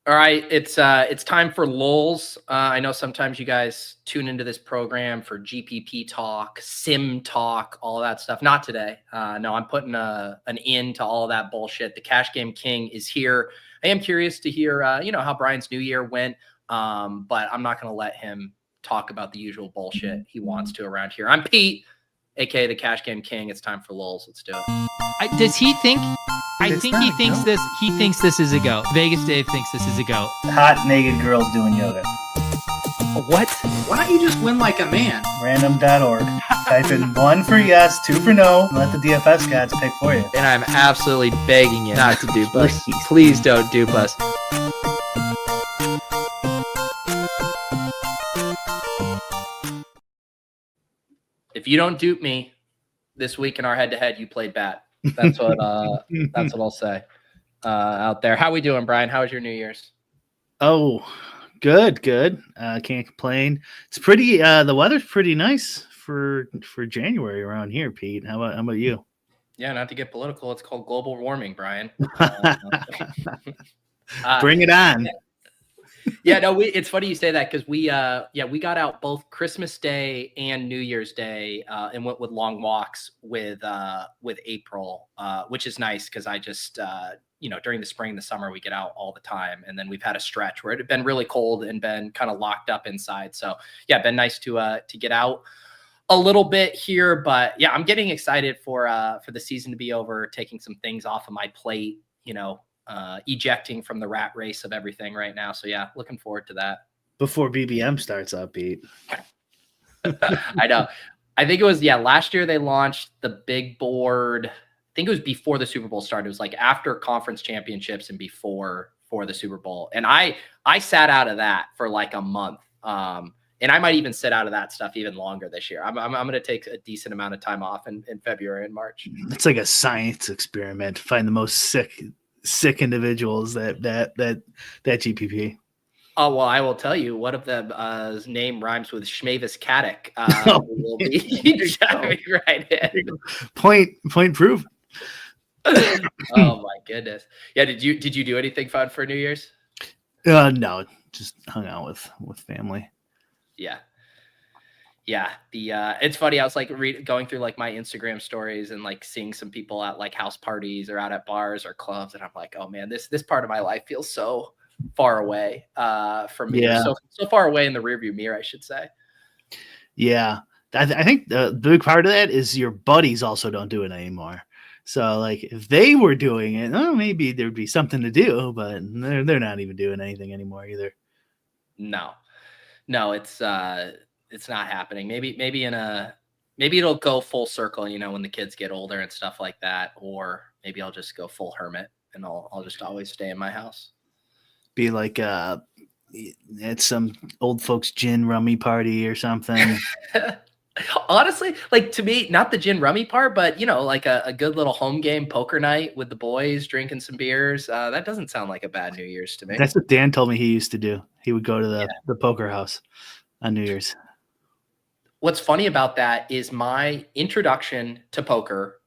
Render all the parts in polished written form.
All right, it's time for lulls. I know sometimes you guys tune into this program for GPP talk, sim talk, all that stuff. Not today. No, I'm putting an end to all that bullshit. The Cash Game King is here. I am curious to hear, how Brian's New Year went, but I'm not going to let him talk about the usual bullshit he wants to around here. I'm Pete, aka the Cash Game King. It's time for lulls. Let's do it. Does he think? I think he thinks this. He thinks this is a go. Vegas Dave thinks this is a go. Hot naked girls doing yoga. What? Why don't you just win like a man? Random.org. Type in 1 for yes, 2 for no, and let the DFS gods pick for you. And I'm absolutely begging you not to dupe us. Please don't dupe us. If you don't dupe me this week in our head-to-head, you played bad. That's what I'll say out there. How we doing, Brian? How was your New Year's? Oh, good. Can't complain. It's pretty. The weather's pretty nice for January around here, Pete. How about you? Yeah, not to get political, it's called global warming, Brian. Bring it on. Yeah, no, it's funny you say that because we got out both Christmas Day and New Year's Day and went with long walks with April, which is nice because I just during the spring, the summer we get out all the time, and then we've had a stretch where it had been really cold and been kind of locked up inside. So yeah, been nice to get out a little bit here, but yeah, I'm getting excited for the season to be over, taking some things off of my plate, ejecting from the rat race of everything right now. So yeah, looking forward to that. Before BBM starts up, Pete. I know. I think it was, last year they launched the big board. I think it was before the Super Bowl started. It was like after conference championships and before the Super Bowl. And I sat out of that for like a month. And I might even sit out of that stuff even longer this year. I'm going to take a decent amount of time off in February and March. It's like a science experiment. Find the most sick individuals that GPP. Oh, well, I will tell you, one of them's name rhymes with Schmavis Caddick. Will be diving right in. Point proven. Oh my goodness. Yeah, did you do anything fun for New Year's? No, just hung out with family. Yeah. It's funny. I was like going through like my Instagram stories and like seeing some people at like house parties or out at bars or clubs, and I'm like, oh man, this part of my life feels so far away from me. Yeah. So far away in the rearview mirror, I should say. Yeah, I think the big part of that is your buddies also don't do it anymore. So like if they were doing it, maybe there'd be something to do, but they're not even doing anything anymore either. No, it's not happening. Maybe it'll go full circle, when the kids get older and stuff like that, or maybe I'll just go full hermit and I'll just always stay in my house. Be like at some old folks gin rummy party or something. Honestly, like to me, not the gin rummy part, but like a good little home game poker night with the boys, drinking some beers. That doesn't sound like a bad New Year's to me. That's what Dan told me he used to do. He would go to the poker house on New Year's. What's funny about that is my introduction to poker.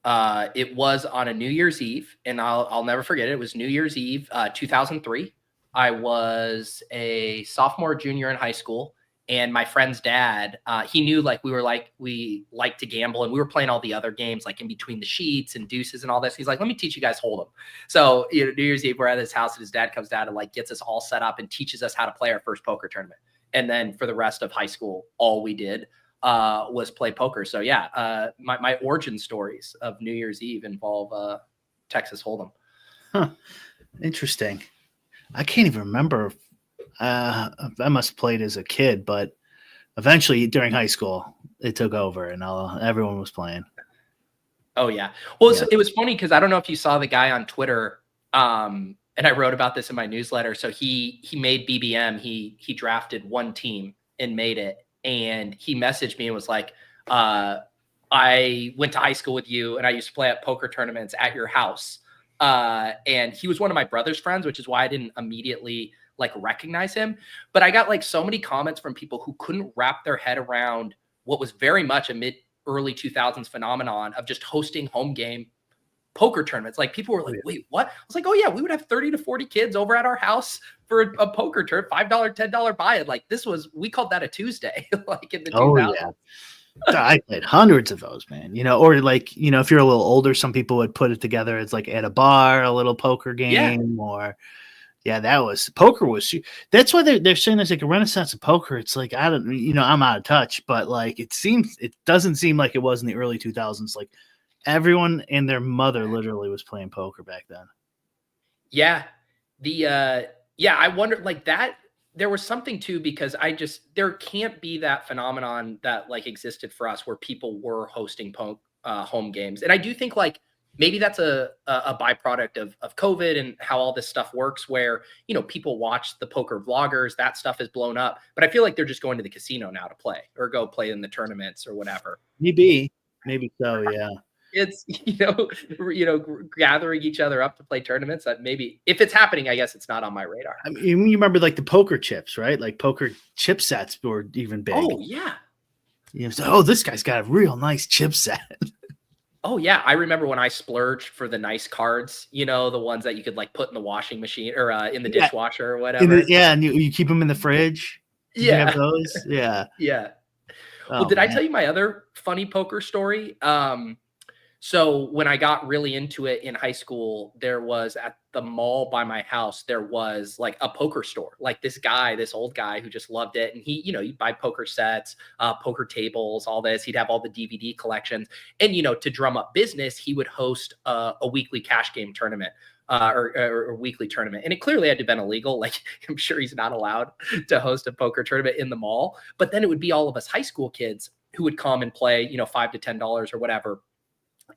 It was on a New Year's Eve, and I'll never forget it. It was New Year's Eve, 2003. I was a sophomore, junior in high school. And my friend's dad, he knew like we liked to gamble, and we were playing all the other games like in between the sheets and deuces and all this. He's like, let me teach you guys Hold'em. So New Year's Eve, we're at his house, and his dad comes down and like gets us all set up and teaches us how to play our first poker tournament. And then for the rest of high school, all we did was play poker. So yeah, my origin stories of New Year's Eve involve Texas Hold'em. Huh. Interesting. I can't even remember. I must have played as a kid, but eventually during high school, it took over and everyone was playing. Oh, yeah. Well, It was funny because I don't know if you saw the guy on Twitter, and I wrote about this in my newsletter. So he made BBM. He drafted one team and made it. And he messaged me and was like, I went to high school with you, and I used to play at poker tournaments at your house. And he was one of my brother's friends, which is why I didn't immediately like recognize him. But I got like so many comments from people who couldn't wrap their head around what was very much a early 2000s phenomenon of just hosting home game poker tournaments. Like people were like, wait, what? I was like, oh yeah, we would have 30 to 40 kids over at our house for a poker tournament, $5, $10 buy-in. Like we called that a Tuesday, like in the 2000s. Yeah. I played hundreds of those, man. Or like, if you're a little older, some people would put it together as like at a bar, a little poker game, or poker was. That's why they're saying there's like a renaissance of poker. It's like I'm out of touch, but like it doesn't seem like it was in the early 2000s. Like everyone and their mother literally was playing poker back then. Yeah, I wonder like that. There was something too, because there can't be that phenomenon that like existed for us where people were hosting home games. And I do think like maybe that's a byproduct of COVID and how all this stuff works, where, people watch the poker vloggers, that stuff has blown up, but I feel like they're just going to the casino now to play or go play in the tournaments or whatever. Maybe so. Yeah. It's, gathering each other up to play tournaments, that maybe if it's happening, I guess it's not on my radar. I mean, you remember like the poker chips, right? Like poker chip sets were even big. Oh yeah. This guy's got a real nice chip set. Oh yeah. I remember when I splurged for the nice cards, the ones that you could like put in the washing machine or in the dishwasher or whatever. And you keep them in the fridge. You have those. Yeah. Yeah. Well, did I tell you my other funny poker story? So when I got really into it in high school, there was at the mall by my house, there was like a poker store, like this old guy who just loved it. And he'd buy poker sets, poker tables, all this. He'd have all the DVD collections. And, to drum up business, he would host a weekly cash game tournament. Or a weekly tournament. And it clearly had to have been illegal. Like, I'm sure he's not allowed to host a poker tournament in the mall. But then it would be all of us high school kids who would come and play, $5 to $10 or whatever.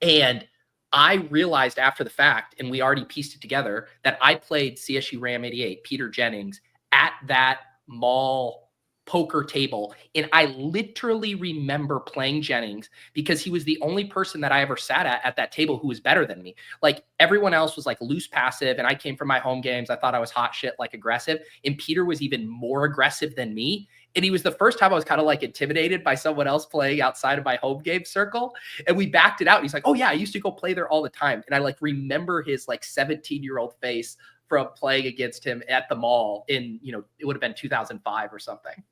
And I realized after the fact, and we already pieced it together, that I played CSU Ram 88, Peter Jennings, at that mall poker table. And I literally remember playing Jennings because he was the only person that I ever sat at that table who was better than me. Like everyone else was like loose passive, and I came from my home games. I thought I was hot shit, like aggressive. And Peter was even more aggressive than me. And he was the first time I was kind of like intimidated by someone else playing outside of my home game circle. And we backed it out. And he's like, oh yeah, I used to go play there all the time. And I like remember his like 17-year-old face from playing against him at the mall in, it would have been 2005 or something.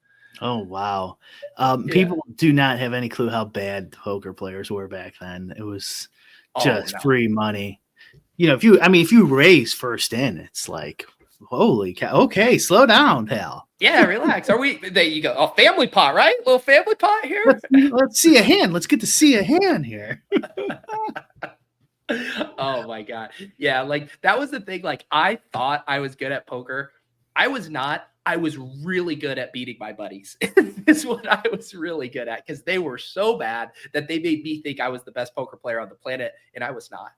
Oh, wow. People do not have any clue how bad poker players were back then. It was just free money. If you raise first in, it's like, holy cow. Okay, slow down, pal. Yeah, relax. There you go. A family pot, right? A little family pot here. Let's see a hand. Let's get to see a hand here. Oh my God. Yeah, like that was the thing. Like I thought I was good at poker. I was not. I was really good at beating my buddies. Is what I was really good at, because they were so bad that they made me think I was the best poker player on the planet, and I was not.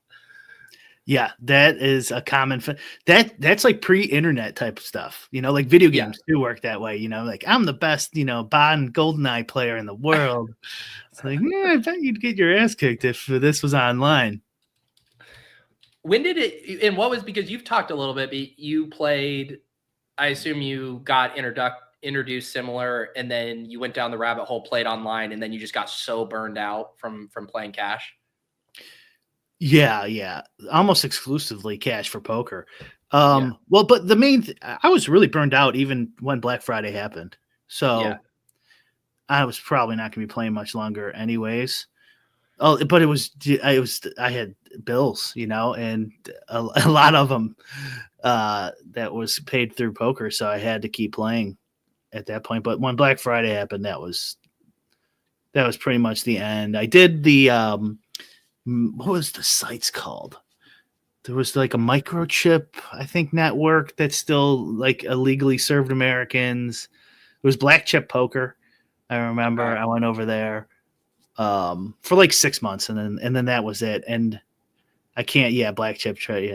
Yeah, that is a common that's like pre-internet type of stuff. Like video games do work that way. Like I'm the best, Bond GoldenEye player in the world. It's like, I bet you'd get your ass kicked if this was online. When did it? And what was, because you've talked a little bit, but you played. I assume you got introduced similar, and then you went down the rabbit hole, played online, and then you just got so burned out from playing cash. Yeah, almost exclusively cash for poker. Well, but the main I was really burned out even when Black Friday happened. So I was probably not going to be playing much longer anyways. Oh, but I had bills, and a lot of them that was paid through poker, so I had to keep playing at that point. But when Black Friday happened, that was pretty much the end. I did the what was the sites called? There was like a microchip, I think, network that still like illegally served Americans. It was Black Chip Poker. I remember I went over there for like 6 months, and then that was it. And I can't, Black Chip, they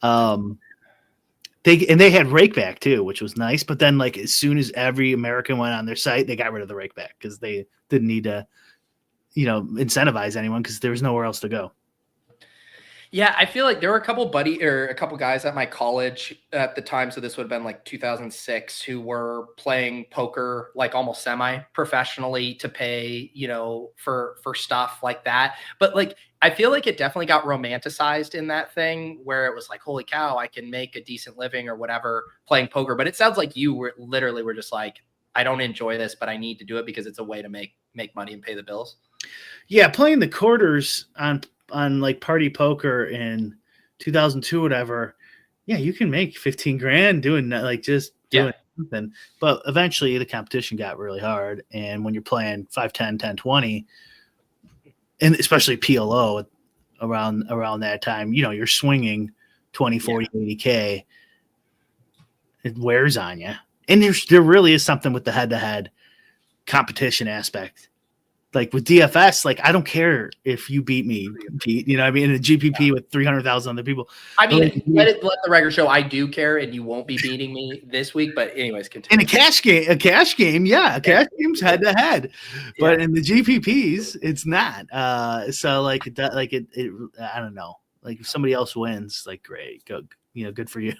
had rakeback too, which was nice. But then like as soon as every American went on their site, they got rid of the rakeback because they didn't need to, incentivize anyone because there was nowhere else to go. Yeah, I feel like there were a couple guys at my college at the time. So this would have been like 2006, who were playing poker like almost semi-professionally to pay, for stuff like that. But like, I feel like it definitely got romanticized in that thing where it was like, holy cow, I can make a decent living or whatever playing poker. But it sounds like you were just like, I don't enjoy this, but I need to do it because it's a way to make money and pay the bills. Yeah, playing the quarters on like party poker in 2002, whatever. Yeah, you can make 15 grand doing that, like just doing something. But eventually the competition got really hard. And when you're playing 5, 10, 10, 20, and especially PLO around that time, you're swinging 20, 40, 80K. It wears on you. And there really is something with the head-to-head competition aspect. Like with DFS, like I don't care if you beat me, Pete. You know what I mean? In a GPP with 300,000 other people. I mean, let the record show I do care, and you won't be beating me this week. But anyways, continue. In a cash game, yeah, cash game's head to head, but in the GPPs, it's not. So like it, I don't know. Like if somebody else wins, like great, go, good for you.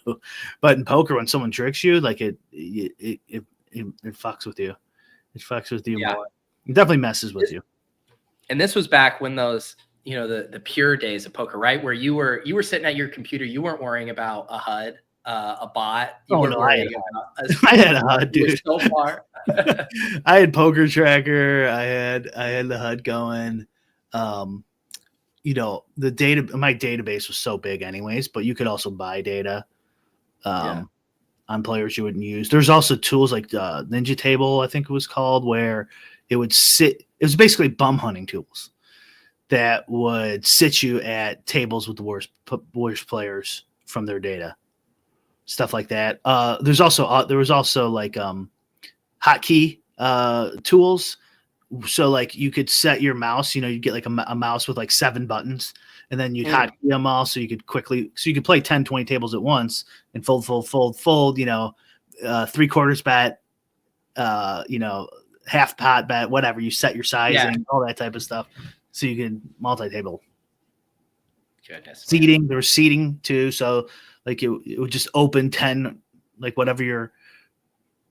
But in poker, when someone tricks you, like it fucks with you. It fucks with you more. It definitely messes with you. And this was back when those, the pure days of poker, right? Where you were sitting at your computer, you weren't worrying about a HUD, a bot. I had a HUD, dude. So far. I had Poker Tracker. I had the HUD going. The data, my database was so big anyways, but you could also buy data on players you wouldn't use. There's also tools like Ninja Table, I think it was called, where it was basically bum hunting tools that would sit you at tables with the worst players from their data, stuff like that. There was also like hotkey tools. So like you could set your mouse, you get like a mouse with like 7 buttons, and then you'd hotkey them all so you could play 10, 20 tables at once and fold, 3/4 bet, half pot bet, whatever. You set your sizing, all that type of stuff, so you can multi-table. Goodness. Seating, there was seating too, so like it would just open 10, like whatever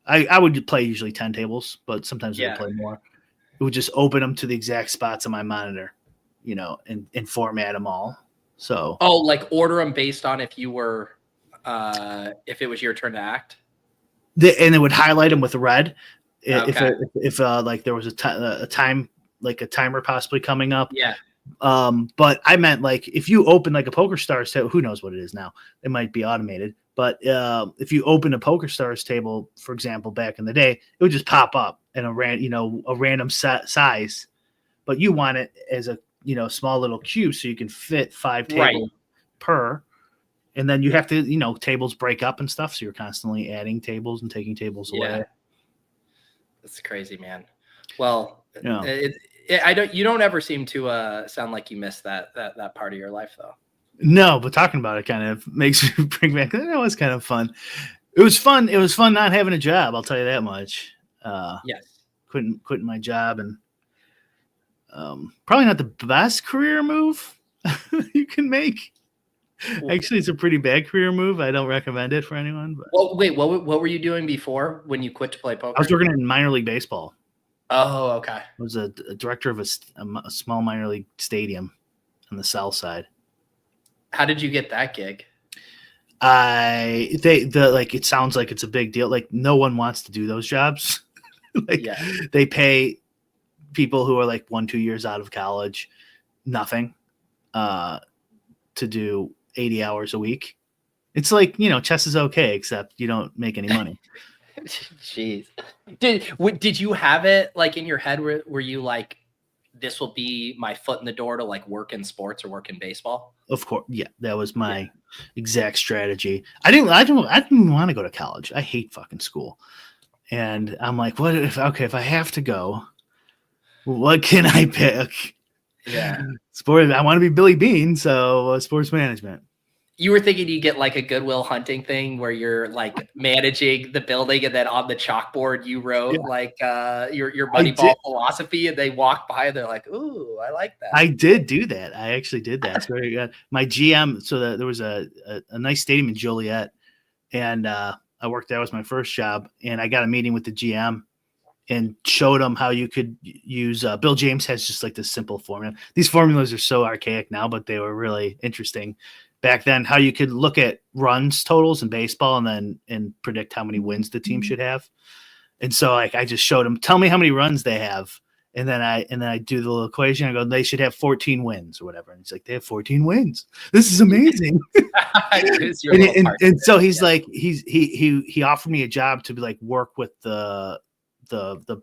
I would play usually 10 tables, but sometimes I would play more. It would just open them to the exact spots on my monitor, and format them all. So like order them based on if you were if it was your turn to act. And it would highlight them with red. If like there was a time, like a timer possibly coming up. Yeah. But I meant like if you open like a PokerStars table, who knows what it is now? It might be automated. But if you open a PokerStars table, for example, back in the day, it would just pop up in a random size. But you want it as a small little cube so you can fit 5 tables per. And then you have to tables break up and stuff, so you're constantly adding tables and taking tables away. That's crazy, man. Well, you don't ever seem to sound like you miss that part of your life, though. No, but talking about it kind of makes me bring back. That was kind of fun. It was fun. It was fun not having a job. I'll tell you that much. Yes. Quitting my job, and probably not the best career move you can make. Actually, it's a pretty bad career move. I don't recommend it for anyone. But. Well, wait, what were you doing before when you quit to play poker? I was working in minor league baseball. Oh, okay. I was a director of a small minor league stadium on the south side. How did you get that gig? It sounds like it's a big deal. Like no one wants to do those jobs. They pay people who are like 1-2 years out of college nothing to do 80 hours a week. It's like, chess is okay, except you don't make any money. Jeez. Did you have it like in your head where you like, this will be my foot in the door to like work in sports or work in baseball? Of course. Yeah. That was my exact strategy. I didn't want to go to college. I hate fucking school. And I'm like, if I have to go, what can I pick? Yeah. Sport. I want to be Billy Bean. So sports management. You were thinking you get like a Goodwill Hunting thing where you're like managing the building, and then on the chalkboard you wrote like your Moneyball philosophy, and they walk by and they're like, "Ooh, I like that." I did do that. I actually did that. So my GM. So there was a nice stadium in Joliet, and I worked there. Was my first job, and I got a meeting with the GM and showed him how you could use. Bill James has just like this simple formula. These formulas are so archaic now, but they were really interesting back then. How you could look at runs totals in baseball and predict how many wins the team should have. And so like I just showed him, tell me how many runs they have. And then I do the little equation. I go, they should have 14 wins or whatever. And he's like, they have 14 wins. This is amazing. and so he's like, he offered me a job to be like work with the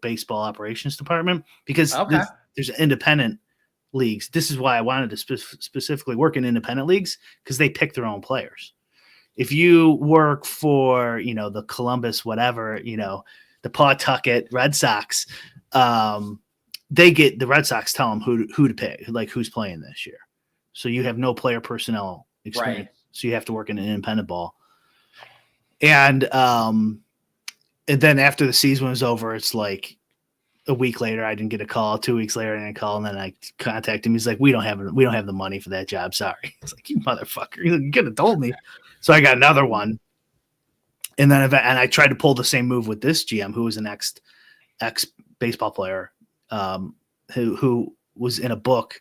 baseball operations department, because there's independent leagues. This is why I wanted to specifically work in independent leagues, because they pick their own players. If you work for, the Columbus, whatever, the Pawtucket Red Sox, the Red Sox tell them who to pick, like who's playing this year. So you have no player personnel experience. Right. So you have to work in an independent ball. And then after the season was over, it's like a week later, I didn't get a call. 2 weeks later, I didn't call. And then I contacted him. He's like, we don't have the money for that job. Sorry. It's like, you motherfucker, you could have told me. So I got another one. And then I tried to pull the same move with this GM, who was an ex baseball player, who was in a book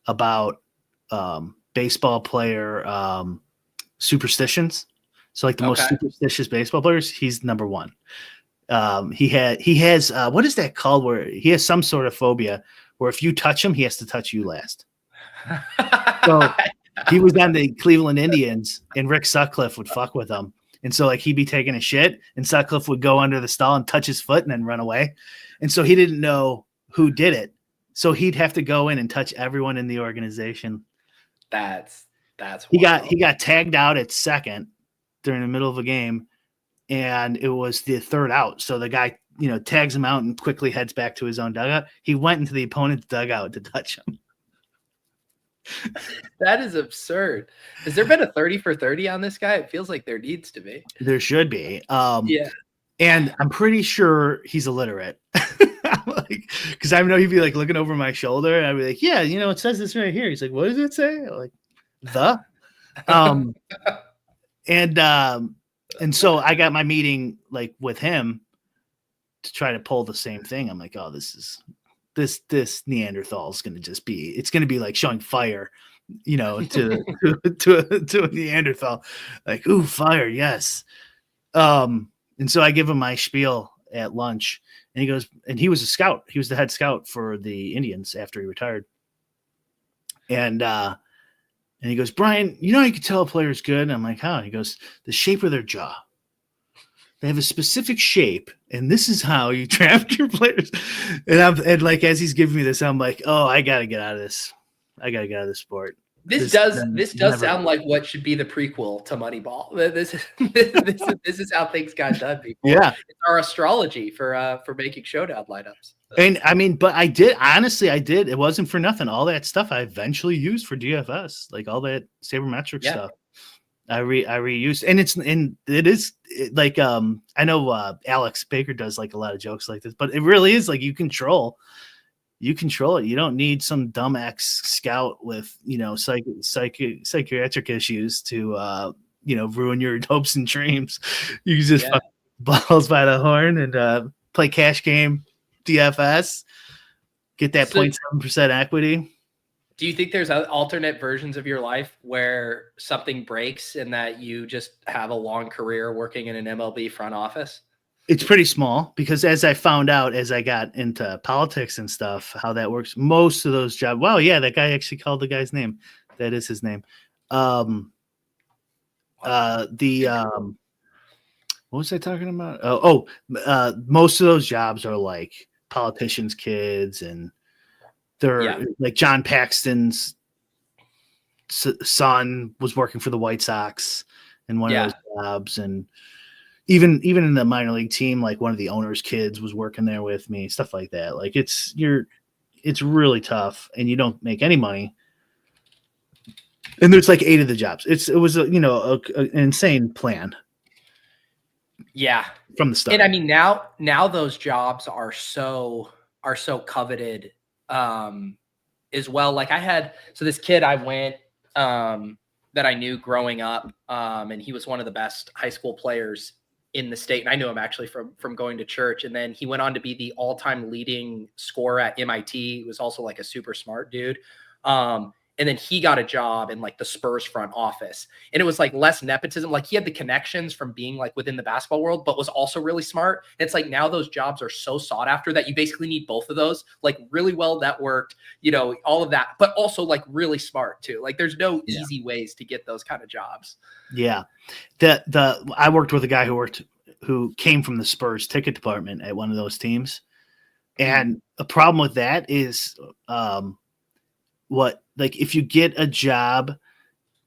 about baseball player superstitions. So like the most superstitious baseball players, he's number one. He has what is that called, where he has some sort of phobia where if you touch him, he has to touch you last. So he was on the Cleveland Indians, and Rick Sutcliffe would fuck with him. And so like he'd be taking a shit, and Sutcliffe would go under the stall and touch his foot and then run away. And so he didn't know who did it. So he'd have to go in and touch everyone in the organization. That's he got tagged out at second during the middle of a game, and it was the third out. So the guy, tags him out and quickly heads back to his own dugout. He went into the opponent's dugout to touch him. That is absurd. Has there been a 30 for 30 on this guy? It feels like there needs to be. There should be. Yeah. And I'm pretty sure he's illiterate. Because I know he'd be like looking over my shoulder, and I'd be like, yeah, it says this right here. He's like, what does it say? I'm like, and so I got my meeting like with him to try to pull the same thing. I'm like, oh, this Neanderthal is going to it's going to be like showing fire, to a Neanderthal, like, ooh, fire. Yes. And so I give him my spiel at lunch, and he goes, and he was a scout. He was the head scout for the Indians after he retired. And he goes, Brian, you can tell a player's good. And I'm like, how? And he goes, the shape of their jaw. They have a specific shape, and this is how you draft your players. And like, as he's giving me this, I'm like, oh, I got to get out of this. I got to get out of this sport. This does sound like what should be the prequel to Moneyball. This is how things got done before. Yeah. It's our astrology for making showdown lineups. And I mean, but I did. It wasn't for nothing. All that stuff I eventually used for DFS, like all that sabermetric stuff. I reused, and it is like I know Alex Baker does like a lot of jokes like this, but it really is like you control it. You don't need some dumb ex scout with psychiatric issues to ruin your hopes and dreams. You can just fuck balls by the horn and play cash game DFS, get that 0.7% equity. Do you think there's alternate versions of your life where something breaks and that you just have a long career working in an MLB front office? It's pretty small, because as I found out as I got into politics and stuff, how that works, most of those jobs. Wow, yeah, that guy actually called the guy's name. That is his name. What was I talking about? Most of those jobs are like politicians' kids, and they're like John Paxton's son was working for the White Sox in one of those jobs, and even in the minor league team, like one of the owner's kids was working there with me, stuff like that. Like it's really tough, and you don't make any money. And there's like 8 of the jobs. It was an insane plan Yeah. from the start. And I mean, now those jobs are so coveted as well. Like I had, so this kid I went that I knew growing up, and he was one of the best high school players in the state. And I knew him actually from going to church. And then he went on to be the all-time leading scorer at MIT. He was also like a super smart dude. And then he got a job in like the Spurs front office, and it was like less nepotism. Like he had the connections from being like within the basketball world, but was also really smart. And it's like now those jobs are so sought after that you basically need both of those, like really well networked, all of that, but also like really smart too. Like there's no easy ways to get those kind of jobs. Yeah. I worked with a guy who came from the Spurs ticket department at one of those teams. And a problem with that is, if you get a job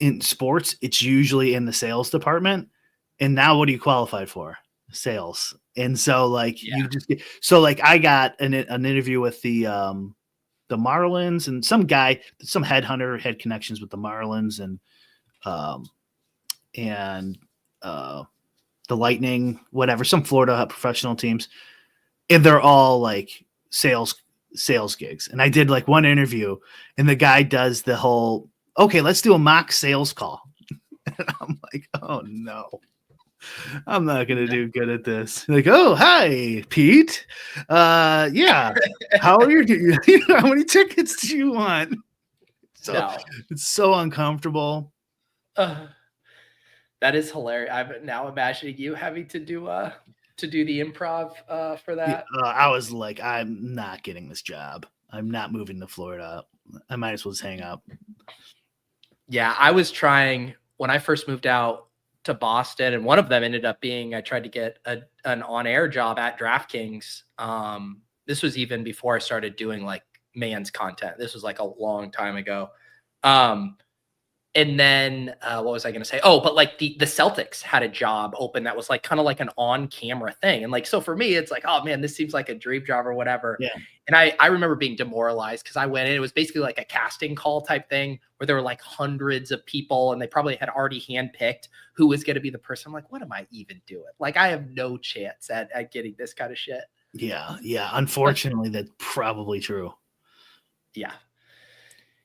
in sports, it's usually in the sales department. And now what are you qualified for? Sales. And so you just get, I got an interview with the Marlins, and some headhunter had connections with the Marlins and the Lightning, whatever, some Florida professional teams. And they're all like sales gigs. And I did like one interview, and the guy does the whole, okay, let's do a mock sales call. And I'm like, oh no, I'm not going to do good at this. Like, oh, hi, Pete. Yeah. How are you? How many tickets do you want? So it's so uncomfortable. That is hilarious. I'm now imagining you having to do the improv for that. I was like, I'm not getting this job. I'm not moving to Florida. I might as well just hang up. Yeah, I was trying when I first moved out to Boston, and one of them ended up being I tried to get an on-air job at DraftKings. This was even before I started doing like man's content. This was like a long time ago. And then what was I going to say? Oh, but like the Celtics had a job open that was like kind of like an on-camera thing. And like, so for me, it's like, oh man, this seems like a dream job or whatever. Yeah. And I remember being demoralized because I went in, it was basically like a casting call type thing where there were like hundreds of people, and they probably had already handpicked who was going to be the person. I'm like, what am I even doing? Like, I have no chance at getting this kind of shit. Yeah. Yeah. Unfortunately, that's probably true. Yeah.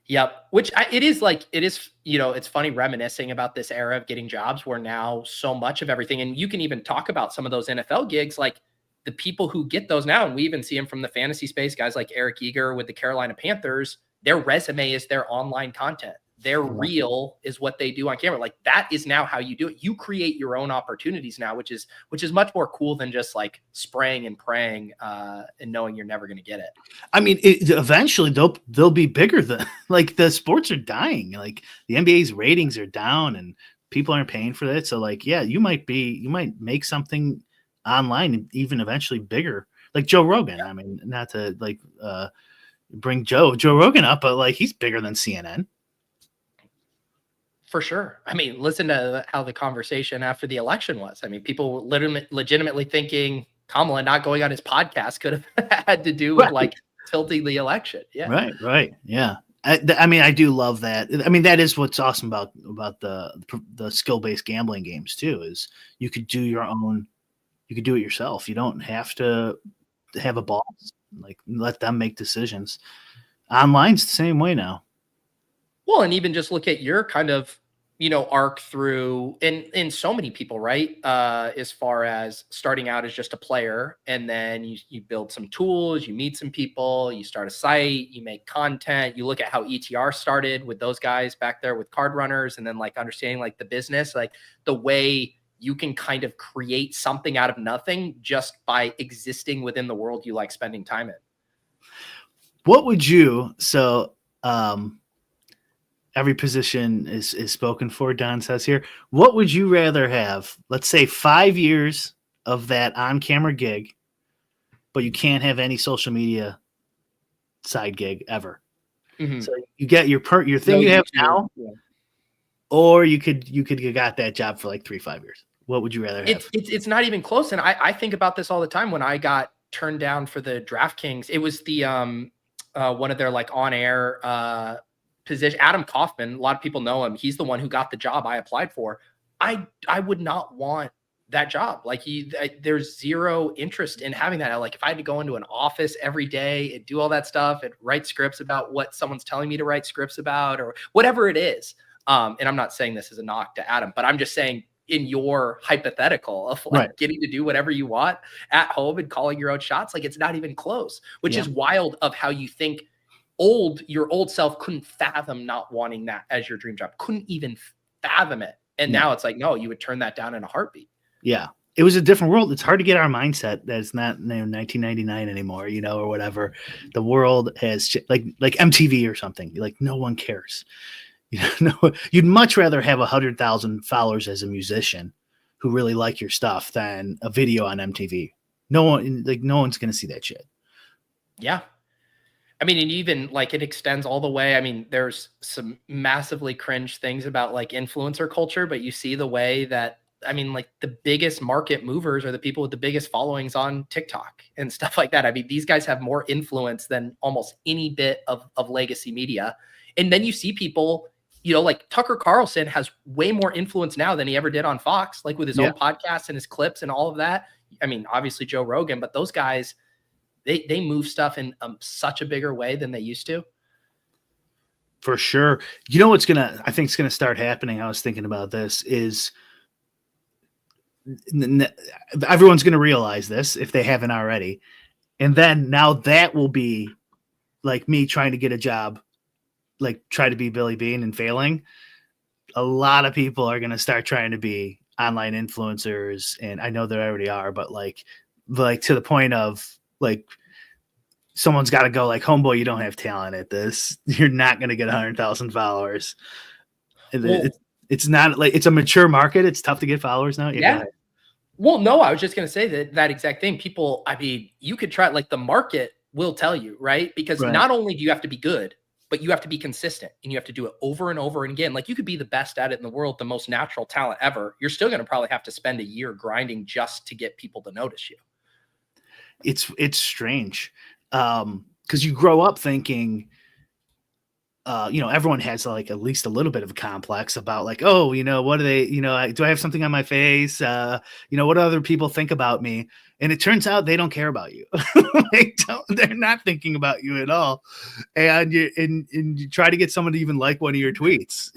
Yep. Which it is, it's funny reminiscing about this era of getting jobs where now so much of everything, and you can even talk about some of those NFL gigs, like the people who get those now, and we even see them from the fantasy space, guys like Eric Eager with the Carolina Panthers, their resume is their online content. Their reel is what they do on camera. Like that is now how you do it. You create your own opportunities now, which is much more cool than just like spraying and praying and knowing you're never going to get it. I mean, eventually they'll be bigger than like the sports are dying. Like the NBA's ratings are down and people aren't paying for that. So like, yeah, you might make something online and even eventually bigger, like Joe Rogan. I mean, not to like bring Joe Rogan up, but like he's bigger than CNN. For sure. I mean, listen to how the conversation after the election was. I mean, people were legitimately thinking Kamala not going on his podcast could have had to do with like tilting the election. Yeah. Right. Yeah. I mean, I do love that. I mean, that is what's awesome about the skill-based gambling games too, is you could do it yourself. You don't have to have a boss, like let them make decisions. Online's the same way now. Well, and even just look at your kind of, arc through in so many people, right? As far as starting out as just a player, and then you build some tools, you meet some people, you start a site, you make content, you look at how ETR started with those guys back there with card runners, and then like understanding like the business, like the way you can kind of create something out of nothing just by existing within the world you like spending time in. What would you, every position is spoken for, Don says here. What would you rather have? Let's say 5 years of that on-camera gig, but you can't have any social media side gig ever. Mm-hmm. So you get your thing you have now, or you could have got that job for like 3-5 years. What would you rather have? It's not even close. And I think about this all the time. When I got turned down for the DraftKings, it was the one of their like on-air position. Adam Kaufman, a lot of people know him. He's the one who got the job I applied for. I would not want that job. Like there's zero interest in having that. Like if I had to go into an office every day and do all that stuff and write scripts about what someone's telling me to write scripts about or whatever it is. And I'm not saying this is a knock to Adam, but I'm just saying in your hypothetical of like getting to do whatever you want at home and calling your own shots, like it's not even close, which is wild of how you think your old self couldn't fathom not wanting that as your dream job, couldn't even fathom it. And now it's like, no, you would turn that down in a heartbeat. Yeah. It was a different world. It's hard to get our mindset that it's not 1999 anymore, or whatever. The world has like MTV or something. Like no one cares. No, you'd much rather have 100,000 followers as a musician who really like your stuff than a video on MTV. No one's going to see that shit. Yeah. I mean, and even like it extends all the way. I mean, there's some massively cringe things about like influencer culture, but you see the way that, I mean, like the biggest market movers are the people with the biggest followings on TikTok and stuff like that. I mean, these guys have more influence than almost any bit of legacy media. And then you see people, like Tucker Carlson has way more influence now than he ever did on Fox, like with his own podcasts and his clips and all of that. I mean, obviously Joe Rogan, but those guys, they move stuff in such a bigger way than they used to. For sure. I think it's going to start happening. I was thinking about this is everyone's going to realize this if they haven't already. And then now that will be like me trying to get a job, like try to be Billy Bean and failing. A lot of people are going to start trying to be online influencers. And I know they already are, but like to the point of like, someone's got to go like, homeboy, you don't have talent at this. You're not going to get 100,000 followers. It's not like it's a mature market. It's tough to get followers now. Yeah. Well, no, I was just going to say that exact thing. People, I mean, you could try, like the market will tell you, right? Because not only do you have to be good, but you have to be consistent and you have to do it over and over and again. Like you could be the best at it in the world, the most natural talent ever. You're still going to probably have to spend a year grinding just to get people to notice you. It's strange. Because you grow up thinking, everyone has like at least a little bit of a complex about like, oh, what do they, do I have something on my face? What do other people think about me? And it turns out they don't care about you. They're not thinking about you at all. And you try to get someone to even like one of your tweets.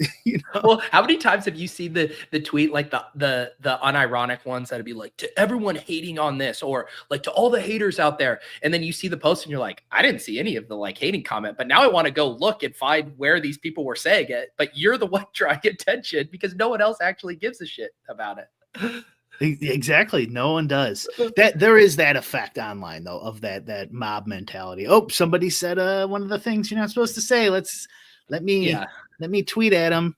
Well, how many times have you seen the tweet, like the unironic ones that'd be like, to everyone hating on this, or like to all the haters out there. And then you see the post and you're like, I didn't see any of the like hating comment, but now I want to go look and find where these people were saying it. But you're the one drawing attention because no one else actually gives a shit about it. Exactly. No one does. That there is that effect online though of that mob mentality. Oh, somebody said one of the things you're not supposed to say. Let me tweet at them.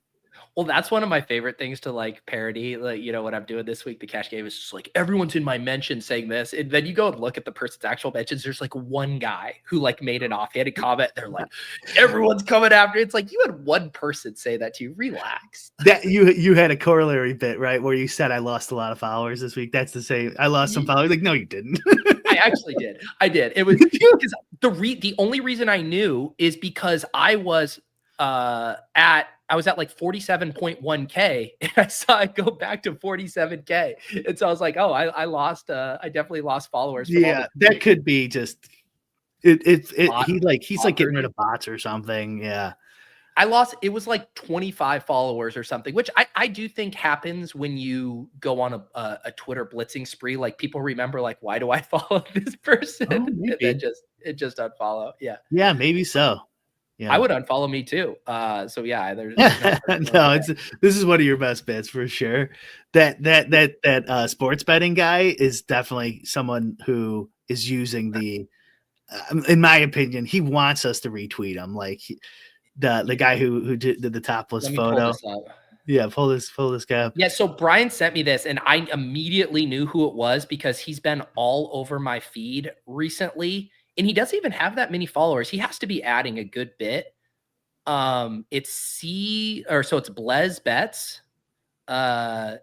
Well, that's one of my favorite things to like parody. Like, what I'm doing this week, the cash game is just like everyone's in my mention saying this. And then you go and look at the person's actual mentions. There's like one guy who like made an offhanded comment. They're like, everyone's coming after. It's like you had one person say that to you. Relax. That you had a corollary bit, right? Where you said I lost a lot of followers this week. That's the same. I lost some followers. Like, no, you didn't. I actually did. I did. It was because the only reason I knew is because I was I was at like 47.1K and I saw it go back to 47K. And so I was like, oh, I lost, I definitely lost followers. Yeah, that could be just, he's like getting rid of bots or something. Yeah. It was like 25 followers or something, which I do think happens when you go on a Twitter blitzing spree. Like people remember like, why do I follow this person? Oh, and then it just unfollow. Yeah. Yeah, maybe so. Yeah. I would unfollow me too. So yeah, there's no, this is one of your best bets for sure. That sports betting guy is definitely someone who is using in my opinion, he wants us to retweet him. Like the guy who did the topless photo. Yeah, pull this guy up. Yeah, so Brian sent me this and I immediately knew who it was because he's been all over my feed recently. And he doesn't even have that many followers. He has to be adding a good bit. It's Blez Bets. And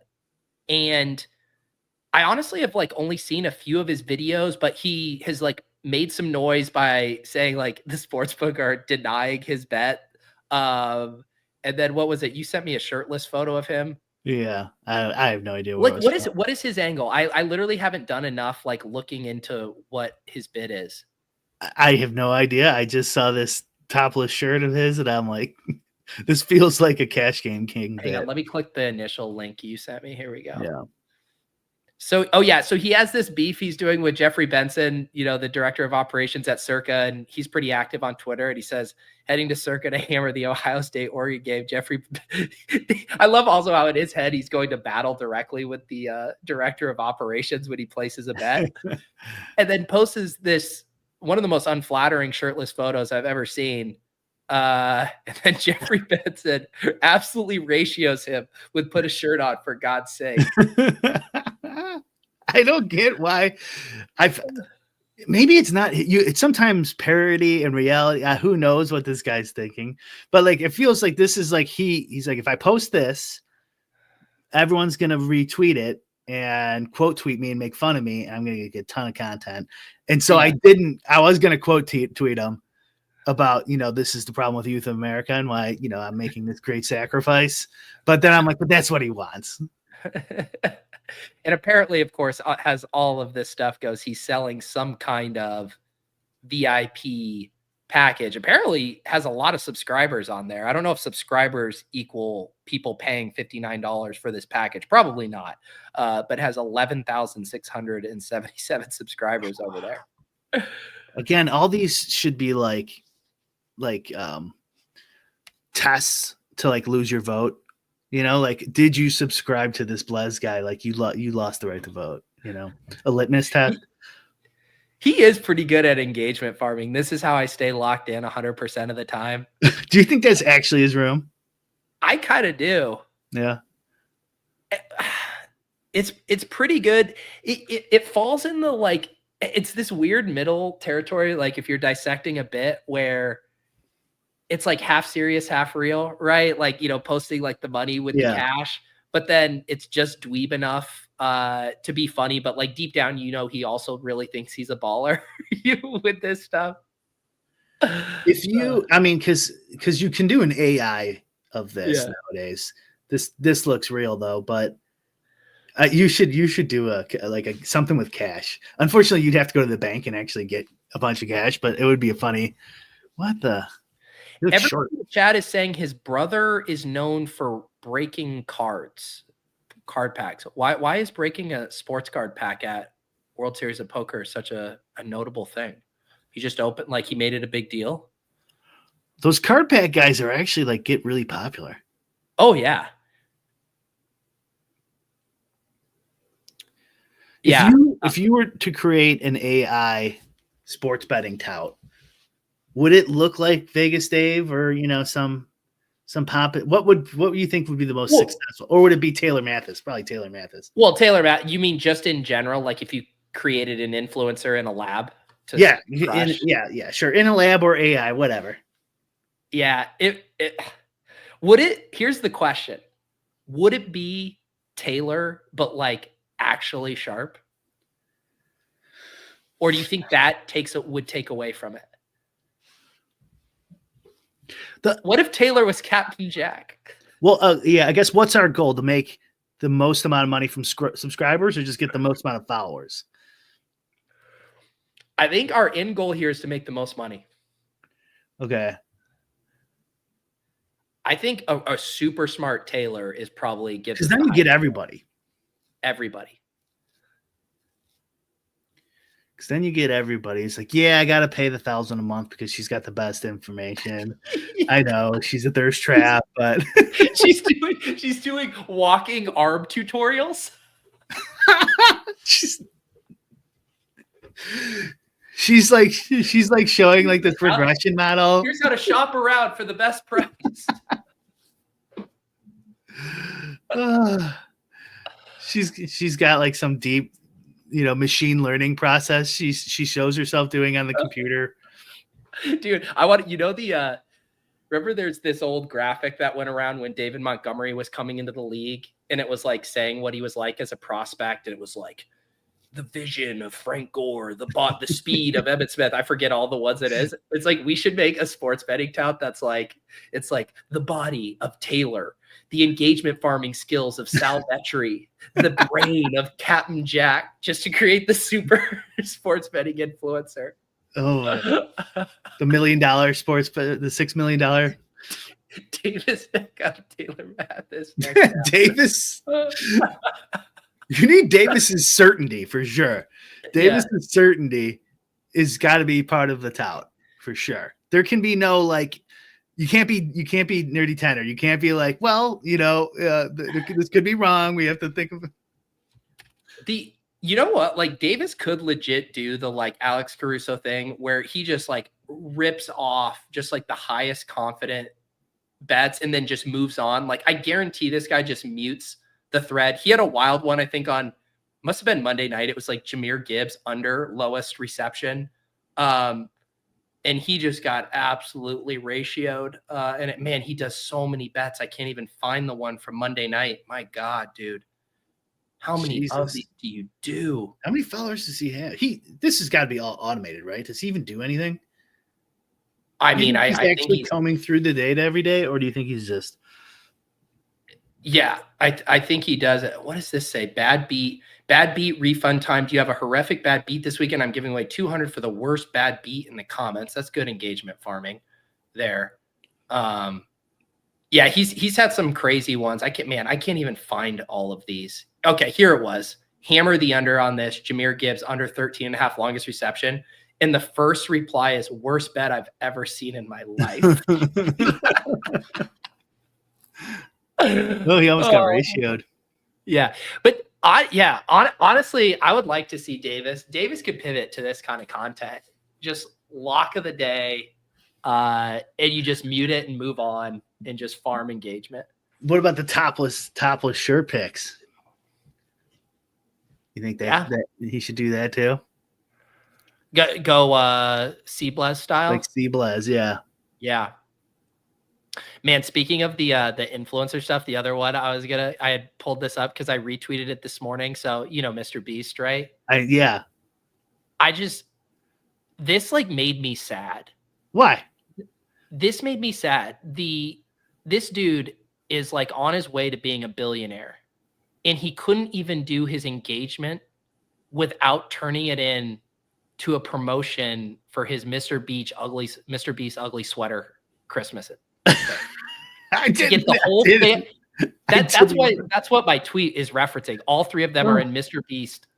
I honestly have like only seen a few of his videos, but he has like made some noise by saying like the sportsbook are denying his bet. And then what was it? You sent me a shirtless photo of him. Yeah, I have no idea Like, what what is his angle? I literally haven't done enough like looking into what his bid is. I have no idea. I just saw this topless shirt of his, and I'm like, this feels like a Cash Game King Hang on, bit. let me click the initial link you sent me. Here we go. Yeah. So, oh yeah, so he has this beef he's doing with Jeffrey Benson, the director of operations at Circa, and he's pretty active on Twitter. And he says, heading to Circa to hammer the Ohio State Oregon game. Jeffrey, I love also how in his head he's going to battle directly with the director of operations when he places a bet, and then posts this one of the most unflattering shirtless photos I've ever seen. And then Jeffrey Benson absolutely ratios him with put a shirt on for God's sake. I don't get why. Maybe it's not you. It's sometimes parody and reality. Who knows what this guy's thinking? But like, it feels like this is like he's like, if I post this, everyone's gonna retweet it and quote tweet me and make fun of me, and I'm gonna get a ton of content. And so I was gonna quote tweet him about, this is the problem with youth of America and why, I'm making this great sacrifice. But then I'm like, but that's what he wants. And apparently, of course, as all of this stuff goes, he's selling some kind of VIP package. Apparently has a lot of subscribers on there. I don't know if subscribers equal people paying $59 for this package. Probably not. But has 11,677 subscribers over there. Again, all these should be like tests to like lose your vote. Like, did you subscribe to this Blez guy? Like, you lost the right to vote. A litmus test. He is pretty good at engagement farming. This is how I stay locked in 100% of the time. Do you think that's actually his room? I kind of do. Yeah. It's pretty good. It falls in the like, it's this weird middle territory. Like if you're dissecting a bit where it's like half serious, half real, right? Like, posting like the money with the cash, but then it's just dweeb enough to be funny. But like deep down, he also really thinks he's a baller with this stuff. If you, because you can do an AI of this nowadays. This looks real though, but you should do something with cash. Unfortunately, you'd have to go to the bank and actually get a bunch of cash, but it would be a funny. What the? Everyone in the chat is saying his brother is known for breaking card packs. Why is breaking a sports card pack at World Series of Poker such a notable thing? He just opened, like he made it a big deal. Those card pack guys are actually like get really popular. Oh yeah. If you were to create an AI sports betting tout, would it look like Vegas Dave or some pop? What would you think would be the most successful, or would it be Taylor Mathis? Probably Taylor Mathis. Well, Taylor Mathis. You mean just in general, like if you created an influencer in a lab? Sure, in a lab or AI, whatever. Yeah, would it. Here's the question: would it be Taylor, but like actually sharp, or do you think that would take away from it? What if Taylor was Captain Jack? Well, I guess what's our goal? To make the most amount of money from subscribers, or just get the most amount of followers? I think our end goal here is to make the most money. Okay. I think a super smart Taylor is probably because then you get everybody. Everybody. Because then you get everybody. It's like, I got to pay the $1,000 a month because she's got the best information. I know she's a thirst trap, but she's doing walking arm tutorials. She's like showing like this regression model. Here's how to shop around for the best price. She's got like some deep, machine learning process she shows herself doing on the computer. Dude, I want remember there's this old graphic that went around when David Montgomery was coming into the league, and it was like saying what he was like as a prospect, and it was like the vision of Frank Gore, the speed of Emmitt Smith. I forget all the ones it is. It's like we should make a sports betting tout that's like, it's like the body of Taylor, the engagement farming skills of Sal Vetri, the brain of Captain Jack, just to create the super sports betting influencer. Oh, the $1 million sports, but the $6 million. Davis got Taylor Mathis. Davis. You need Davis's certainty for sure. Davis's certainty is got to be part of the tout for sure. There can be no like, you can't be nerdy tenor. You can't be like, well, this could be wrong. We have to think of the. You know what? Like Davis could legit do the like Alex Caruso thing where he just like rips off just like the highest confident bets and then just moves on. Like I guarantee this guy just mutes the thread. He had a wild one, I think must have been Monday night. It was like Jahmyr Gibbs under lowest reception. And he just got absolutely ratioed. Man, he does so many bets. I can't even find the one from Monday night. My God, dude. How many of these do you do? How many followers does he have? This has got to be all automated, right? Does he even do anything? I mean, I think think he's combing through the data every day, or do you think he's just? Yeah, I think he does it. What does this say? Bad beat refund time. Do you have a horrific bad beat this weekend? I'm giving away 200 for the worst bad beat in the comments. That's good engagement farming there. Yeah, he's had some crazy ones. I can't even find all of these. Okay, here it was. Hammer the under on this. Jahmyr Gibbs under 13.5 longest reception. And the first reply is worst bet I've ever seen in my life. Oh, he almost got ratioed. Yeah. But honestly, I would like to see Davis. Davis could pivot to this kind of content. Just lock of the day. And you just mute it and move on and just farm engagement. What about the topless shirt picks? You think that he should do that too? Go C-Blaz style? Like C-Blaz, yeah. Yeah. Man, speaking of the influencer stuff, the other one I had pulled this up because I retweeted it this morning. So, Mr. Beast, right? This like made me sad. Why? This made me sad. This dude is like on his way to being a billionaire, and he couldn't even do his engagement without turning it in to a promotion for his Mr. Beast ugly sweater Christmas. I did get the whole thing. That's what my tweet is referencing. All three of them are in Mr. Beast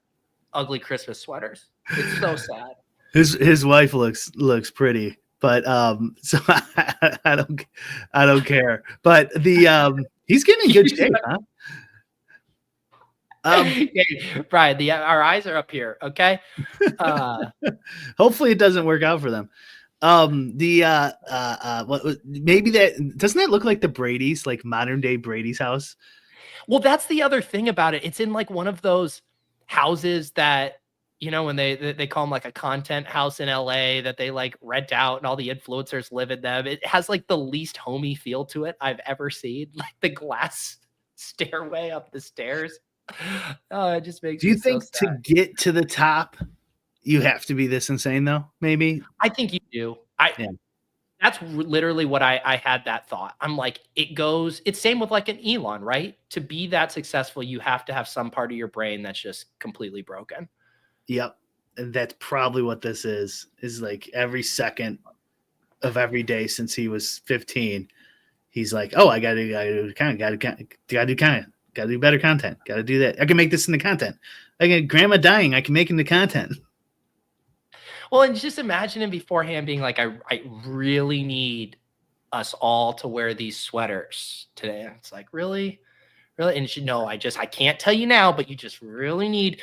ugly Christmas sweaters. It's so sad. His wife looks pretty, but so I don't care. But he's getting in good shape, huh? Brian, our eyes are up here. Okay. Hopefully it doesn't work out for them. Maybe that doesn't that look like the Brady's, like modern day Brady's house? Well, that's the other thing about it. It's in like one of those houses that, when they call them like a content house in LA that they like rent out and all the influencers live in them. It has like the least homey feel to it I've ever seen. Like the glass stairway up the stairs. Oh, it just makes. Do you think to get to the top, you have to be this insane though? Maybe. I think you do. That's literally what I had that thought. I'm like, it's same with like an Elon, right? To be that successful, you have to have some part of your brain that's just completely broken. Yep. And that's probably what this is like every second of every day since he was 15. He's like, oh, gotta do better content. Got to do that. I can make this into content. I can grandma dying. I can make into content. Well, and just imagine him beforehand being like, I really need us all to wear these sweaters today. And it's like, really? And I can't tell you now, but you just really need,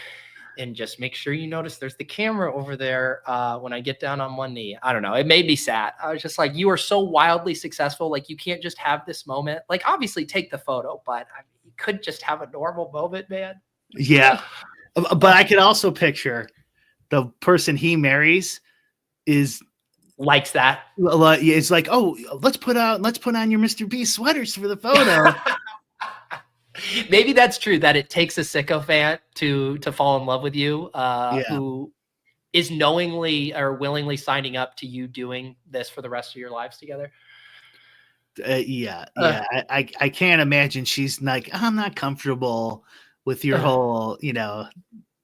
and just make sure you notice there's the camera over there when I get down on one knee. I don't know. It made me sad. I was just like, you are so wildly successful. Like you can't just have this moment. Like obviously take the photo, but you could just have a normal moment, man. Yeah. But I could also picture the person he marries likes that. It's like, oh, let's put on your Mr. Beast sweaters for the photo. Maybe that's true, that it takes a sycophant to fall in love with you, who is knowingly or willingly signing up to you doing this for the rest of your lives together. I can't imagine she's like, I'm not comfortable with your whole,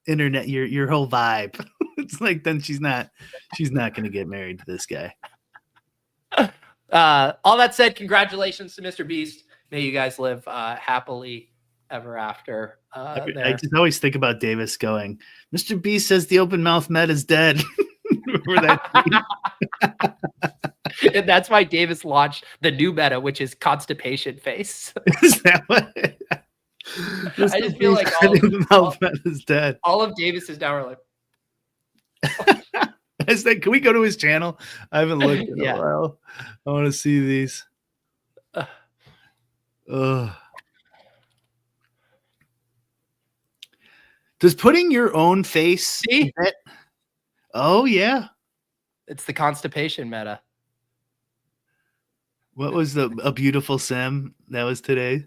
internet, your whole vibe. It's like, then she's not going to get married to this guy. All that said, congratulations to Mr. Beast. May you guys live happily ever after. I just always think about Davis going, Mr. Beast says the open mouth met is dead. Remember that? And that's why Davis launched the new meta, which is constipation face. Is that what? I just feel like all of Davis is now are like. Can we go to his channel? I haven't looked in a while. I want to see these. Does putting your own face? See? Oh yeah, it's the constipation meta. What was a beautiful sim that was today?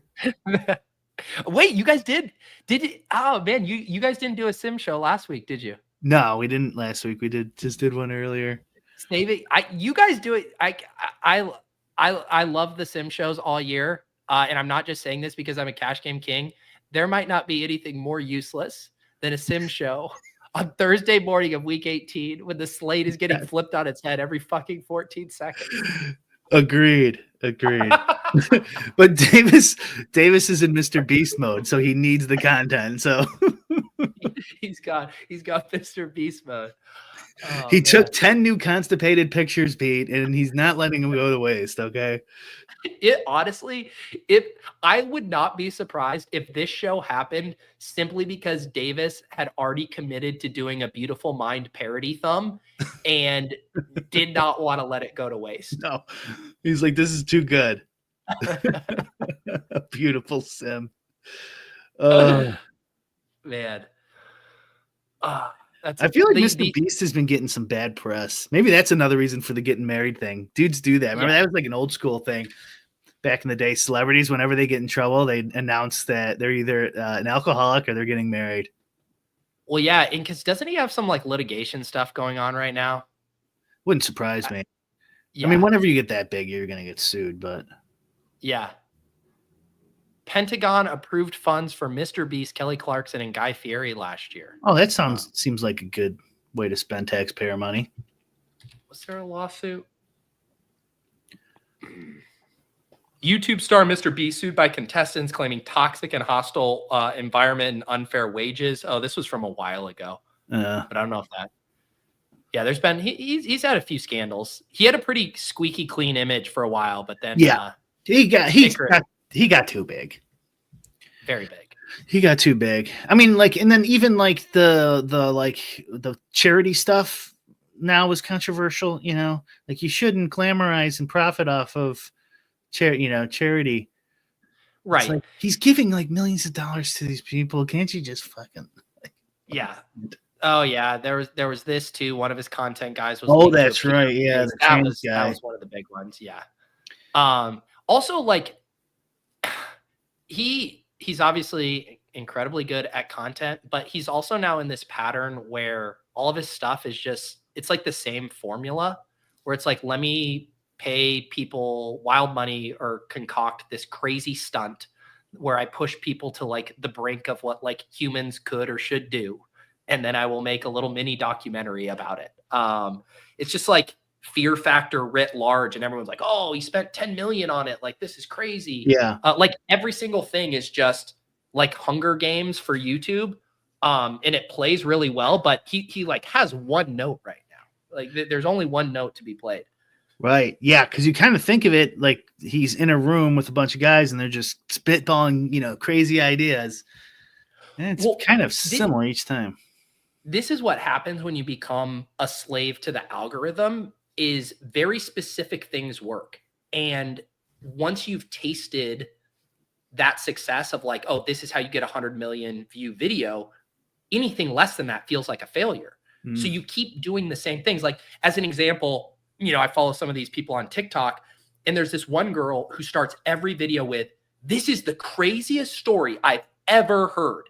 Wait, you guys did it? Oh man, you guys didn't do a sim show last week, did you? No, we didn't last week. We just did one earlier. Snavy, you guys do it. I love the sim shows all year, and I'm not just saying this because I'm a cash game king. There might not be anything more useless than a sim show on Thursday morning of week 18 when the slate is getting flipped on its head every fucking 14 seconds. Agreed. But Davis is in Mr. Beast mode, so he needs the content. So he's got Mr. Beast mode. Oh, he took 10 new constipated pictures, Pete, and he's not letting them go to waste. Okay. Honestly, I would not be surprised if this show happened simply because Davis had already committed to doing a Beautiful Mind parody thumb and did not want to let it go to waste. No, he's like, this is too good. A beautiful sim. Man. I feel like Mr. Beast has been getting some bad press. Maybe that's another reason for the getting married thing. Dudes do that. Remember, that was like an old school thing back in the day. Celebrities, whenever they get in trouble, they announce that they're either an alcoholic or they're getting married. Well, yeah, and because doesn't he have some like litigation stuff going on right now? Wouldn't surprise me. Yeah. I mean, whenever you get that big, you're going to get sued, but yeah. Pentagon approved funds for Mr. Beast, Kelly Clarkson, and Guy Fieri last year. Oh, that seems like a good way to spend taxpayer money. Was there a lawsuit? YouTube star Mr. Beast sued by contestants claiming toxic and hostile environment and unfair wages. Oh, this was from a while ago, but I don't know if that. Yeah, there's been he's had a few scandals. He had a pretty squeaky clean image for a while, but then he got too big. Very big. He got too big. I mean, like, and then even like the charity stuff now was controversial. Like you shouldn't glamorize and profit off of charity. Right. Like, he's giving like millions of dollars to these people. Can't you just fucking? Yeah. Oh yeah. There was this too. One of his content guys was. Oh, that's right. Yeah, that was one of the big ones. Yeah. Also, like, he's obviously incredibly good at content, but he's also now in this pattern where all of his stuff is it's like the same formula where it's like, let me pay people wild money or concoct this crazy stunt where I push people to like the brink of what like humans could or should do. And then I will make a little mini documentary about it. It's just like Fear Factor writ large, and everyone's like, oh, he spent 10 million on it. Like, this is crazy. Yeah. Like every single thing is just like Hunger Games for YouTube. And it plays really well, but he like has one note right now. Like there's only one note to be played. Right. Yeah. Cause you kind of think of it like he's in a room with a bunch of guys and they're just spitballing, crazy ideas. And it's kind of similar each time. This is what happens when you become a slave to the algorithm. Is very specific things work. And once you've tasted that success of like, oh, this is how you get 100 million view video, anything less than that feels like a failure. So you keep doing the same things. Like, as an example, I follow some of these people on TikTok, and there's this one girl who starts every video with, this is the craziest story I've ever heard.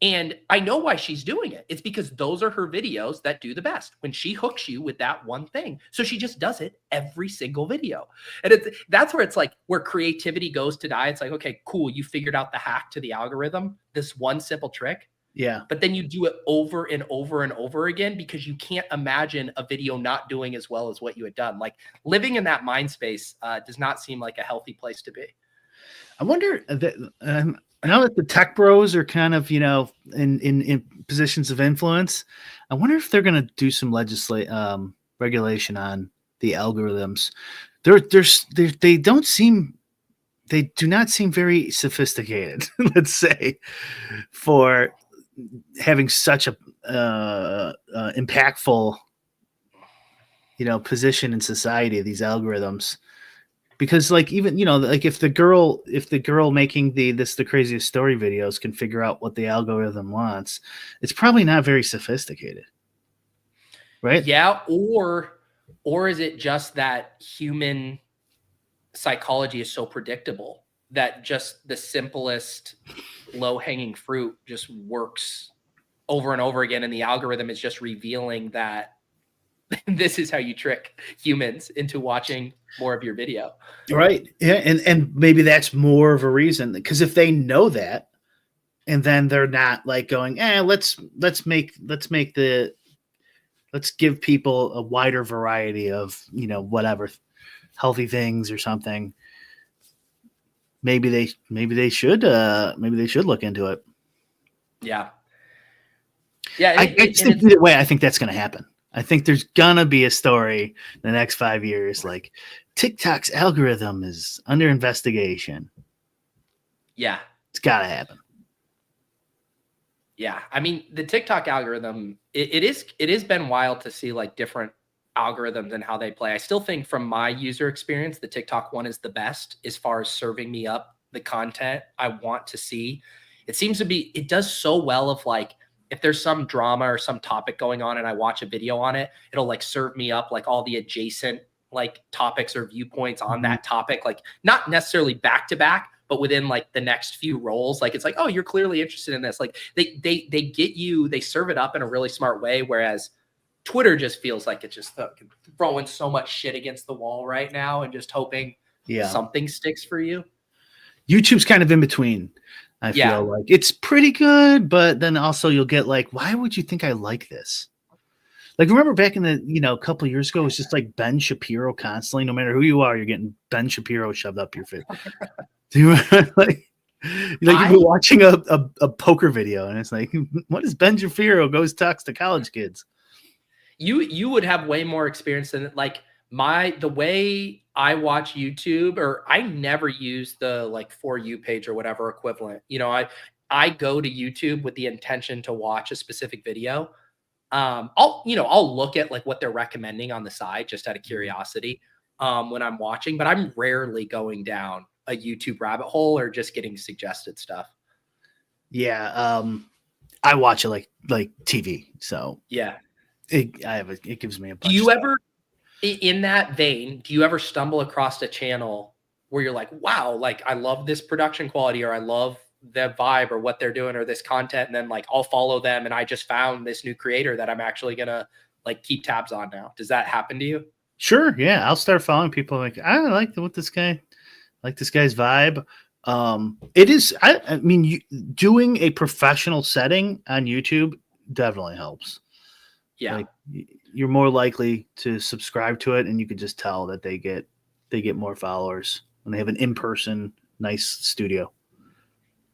And I know why she's doing it. It's because those are her videos that do the best when she hooks you with that one thing. So she just does it every single video. And that's where it's like where creativity goes to die. It's like, okay, cool. You figured out the hack to the algorithm, this one simple trick. Yeah. But then you do it over and over and over again because you can't imagine a video not doing as well as what you had done. Like living in that mind space does not seem like a healthy place to be. I wonder that now that the tech bros are kind of, in positions of influence, I wonder if they're going to do some regulation on the algorithms. They do not seem very sophisticated, let's say, for having such a impactful, position in society, these algorithms. Because even if the girl making the craziest story videos can figure out what the algorithm wants, it's probably not very sophisticated, right? Yeah, or is it just that human psychology is so predictable that just the simplest low-hanging fruit just works over and over again, and the algorithm is just revealing that this is how you trick humans into watching more of your video. Right. Yeah. And maybe that's more of a reason, because if they know that, and then they're not like going, let's give people a wider variety of, whatever healthy things or something. Maybe they should look into it. Yeah. Yeah. I just think either way, I think that's going to happen. I think there's gonna be a story in the next 5 years, like TikTok's algorithm is under investigation. Yeah, it's gotta happen. Yeah, I mean the TikTok algorithm, it has been wild to see like different algorithms and how they play. I still think from my user experience, the TikTok one is the best as far as serving me up the content I want to see. It does so well of like, if there's some drama or some topic going on and I watch a video on it, it'll like serve me up like all the adjacent like topics or viewpoints on that topic, like not necessarily back to back, but within like the next few rolls. Like it's like, oh, you're clearly interested in this. Like they get you, they serve it up in a really smart way. Whereas Twitter just feels like it's just throwing so much shit against the wall right now and just hoping something sticks for you. YouTube's kind of in between. I feel like it's pretty good, but then also you'll get like, why would you think I like this? Like, remember back in the, a couple of years ago, it was just like Ben Shapiro constantly, no matter who you are, you're getting Ben Shapiro shoved up your face. Do you remember, you've been watching a poker video and it's like, what is Ben Shapiro talks to college kids? You would have way more experience than like the way I watch YouTube, or I never use the like For You page or whatever equivalent. I go to YouTube with the intention to watch a specific video. I'll look at like what they're recommending on the side just out of curiosity when I'm watching, but I'm rarely going down a YouTube rabbit hole or just getting suggested stuff. Yeah. I watch it like TV. So yeah, it gives me a bunch. Do you ever, in that vein, do you ever stumble across a channel where you're like, wow, like I love this production quality, or I love the vibe or what they're doing or this content, and then like I'll follow them and I just found this new creator that I'm actually gonna like keep tabs on now? Does that happen to you? Sure. Yeah. I'll start following people like, I like this guy's vibe. It is, I mean, doing a professional setting on YouTube definitely helps. Yeah. Like, you're more likely to subscribe to it, and you could just tell that they get more followers when they have an in-person nice studio.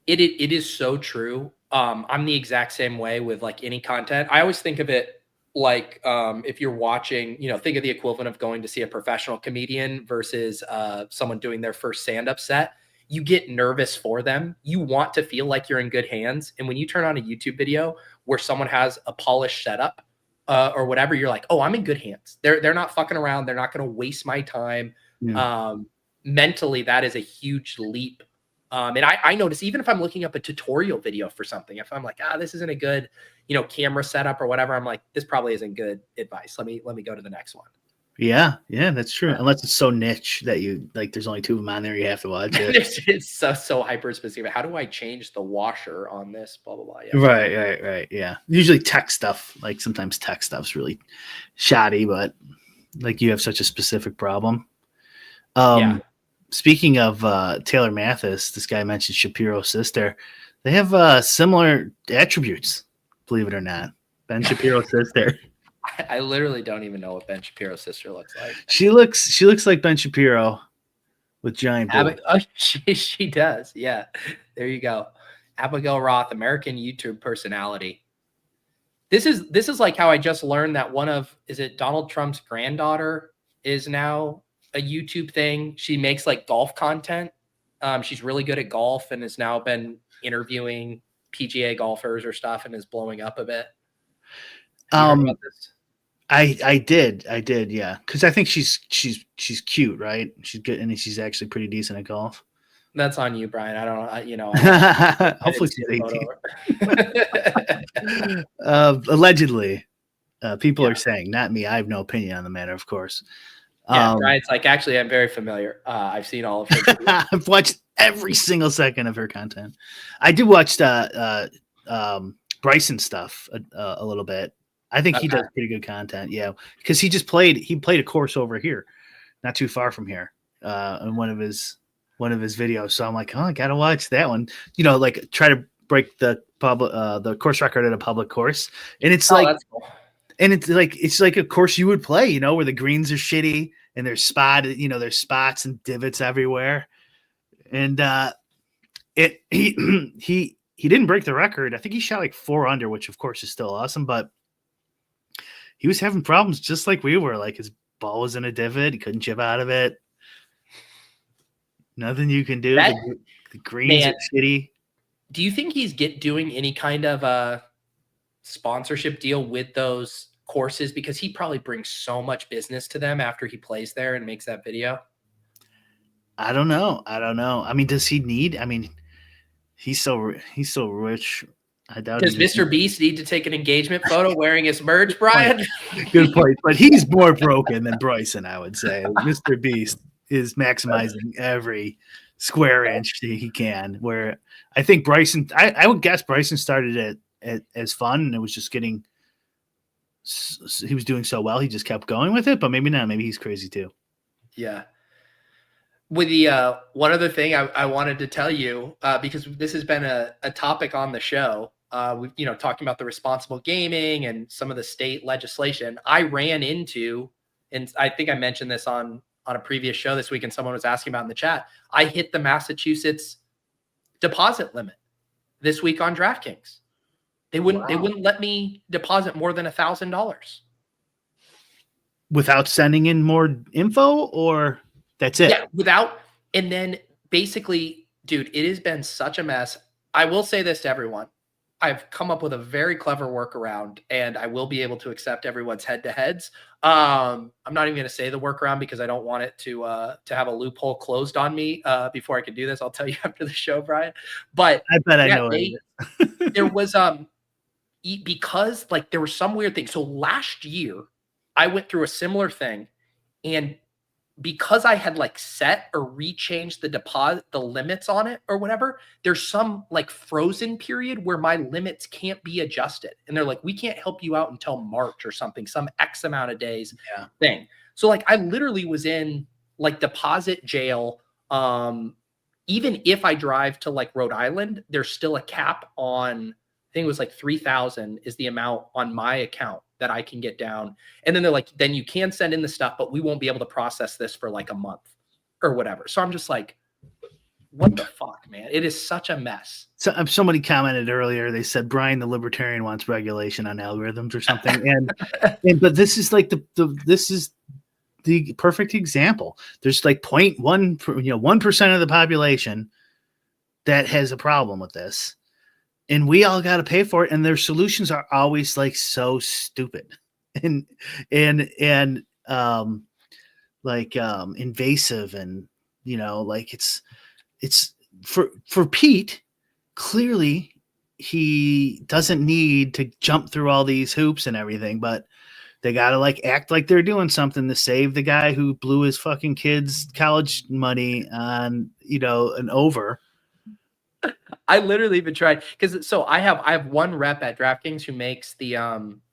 It is so true. I'm the exact same way with like any content. I always think of it like if you're watching, think of the equivalent of going to see a professional comedian versus someone doing their first stand-up set. You get nervous for them. You want to feel like you're in good hands. And when you turn on a YouTube video where someone has a polished setup or whatever, you're like, oh, I'm in good hands. They're not fucking around. They're not going to waste my time. Yeah. Mentally, that is a huge leap. And I notice even if I'm looking up a tutorial video for something, if I'm like, this isn't a good, camera setup or whatever, I'm like, this probably isn't good advice. Let me go to the next one. Yeah, that's true. Unless it's so niche that you like, there's only 2 of them on there, you have to watch it. It's so hyper specific. How do I change the washer on this? Blah blah blah. Yeah. Right. Yeah. Usually tech stuff, like sometimes tech stuff's really shoddy, but like you have such a specific problem. Yeah. Speaking of Taylor Mathis, this guy mentioned Shapiro's sister. They have similar attributes, believe it or not. Ben Shapiro's sister. I literally don't even know what Ben Shapiro's sister looks like. She looks like Ben Shapiro with giant boobs. She does. Yeah. There you go. Abigail Roth, American YouTube personality. This is like how I just learned that is it Donald Trump's granddaughter is now a YouTube thing. She makes like golf content. She's really good at golf and has now been interviewing PGA golfers or stuff and is blowing up a bit. Have you heard about this? I did, yeah, because I think she's cute, right? She's good, and she's actually pretty decent at golf. That's on you, Brian. I don't know. Hopefully she's 18. Allegedly, people are saying, not me. I have no opinion on the matter, of course. Yeah, Brian's like, actually, I'm very familiar. I've seen all of her videos. I've watched every single second of her content. I did watch Bryson stuff a little bit. I think he does pretty good content. Yeah, because he played a course over here, not too far from here, in one of his videos. So I'm like, oh, I gotta watch that one. You know, like try to break the course record at a public course, and it's that's cool. And it's like a course you would play, you know, where the greens are shitty and there's there's spots and divots everywhere. And he didn't break the record. I think he shot like 4 under, which of course is still awesome, but he was having problems just like we were. Like his ball was in a divot, he couldn't chip out of it. Nothing you can do. The greens are shitty. Do you think he's doing any kind of a sponsorship deal with those courses? Because he probably brings so much business to them after he plays there and makes that video. I don't know. I mean, does he need? I mean, he's so rich. I doubt. Does Mr. Beast need to take an engagement photo wearing his merch, Brian? Good point. But he's more broken than Bryson, I would say. Mr. Beast is maximizing every square inch he can. Where I think Bryson, I would guess Bryson started it as fun, and it was just getting. He was doing so well, he just kept going with it. But maybe not. Maybe he's crazy too. Yeah. With the one other thing I wanted to tell you, because this has been a topic on the show, we've talking about the responsible gaming and some of the state legislation. I ran into, and I think I mentioned this on a previous show this week, and someone was asking about in the chat. I hit the Massachusetts deposit limit this week on DraftKings. They wouldn't let me deposit more than $1,000 without sending in more info, or that's it. Yeah, and then basically, dude, it has been such a mess. I will say this to everyone. I've come up with a very clever workaround, and I will be able to accept everyone's head-to-heads. I'm not even going to say the workaround because I don't want it to have a loophole closed on me before I can do this. I'll tell you after the show, Brian. But I bet I know it. There was because like there was some weird thing. So last year, I went through a similar thing, and because I had like set or rechanged the limits on it or whatever, there's some like frozen period where my limits can't be adjusted. And they're like, we can't help you out until March or something, some X amount of days thing. So like I literally was in like deposit jail. Even if I drive to like Rhode Island, there's still a cap on, I think it was like 3,000 is the amount on my account that I can get down. And then they're like, then you can send in the stuff, but we won't be able to process this for like a month or whatever. So I'm just like, what the fuck, man? It is such a mess. So somebody commented earlier, they said, Brian, the libertarian wants regulation on algorithms or something. But this is like this is the perfect example. There's like 1% of the population that has a problem with this. And we all got to pay for it. And their solutions are always like so stupid and invasive. And, like it's for Pete, clearly he doesn't need to jump through all these hoops and everything, but They got to like act like they're doing something to save the guy who blew his fucking kids' college money on, an over. I literally even tried because I have one rep at DraftKings who makes the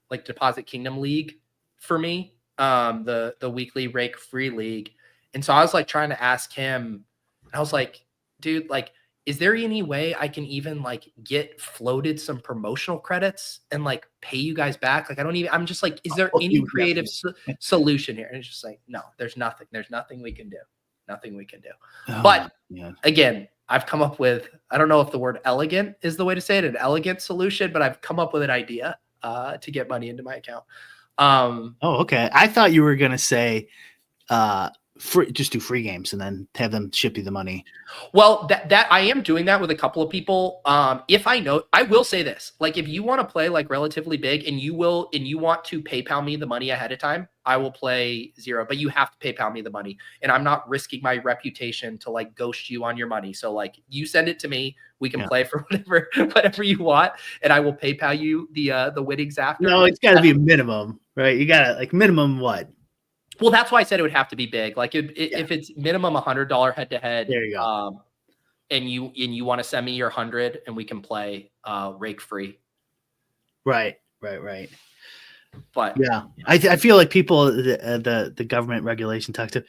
like Deposit Kingdom League for me, the weekly rake free league. And so I was like trying to ask him, I was like, dude, like, is there any way I can even like get floated some promotional credits and like pay you guys back? Like, I'm just like, is there any creative solution here? And it's just like, no, there's nothing we can do. Nothing we can do. Oh, but man. Again, I've come up with, I don't know if the word elegant is the way to say it, an elegant solution, but I've come up with an idea to get money into my account. Okay. I thought you were going to say, just do free games and then have them ship you the money. Well, that I am doing that with a couple of people. If I know, I will say this, like, if you want to play like relatively big and you want to PayPal me the money ahead of time, I will play zero, but you have to PayPal me the money, and I'm not risking my reputation to like ghost you on your money. So like, you send it to me, we can play for whatever you want, and I will PayPal you the winnings after. No, it's got to be a minimum, right? You got to like minimum what? Well, that's why I said it would have to be big. Like if it's minimum $100 head to head, there you go. And you want to send me your 100 and we can play rake free. Right. But yeah, I feel like people, the government regulation talks to,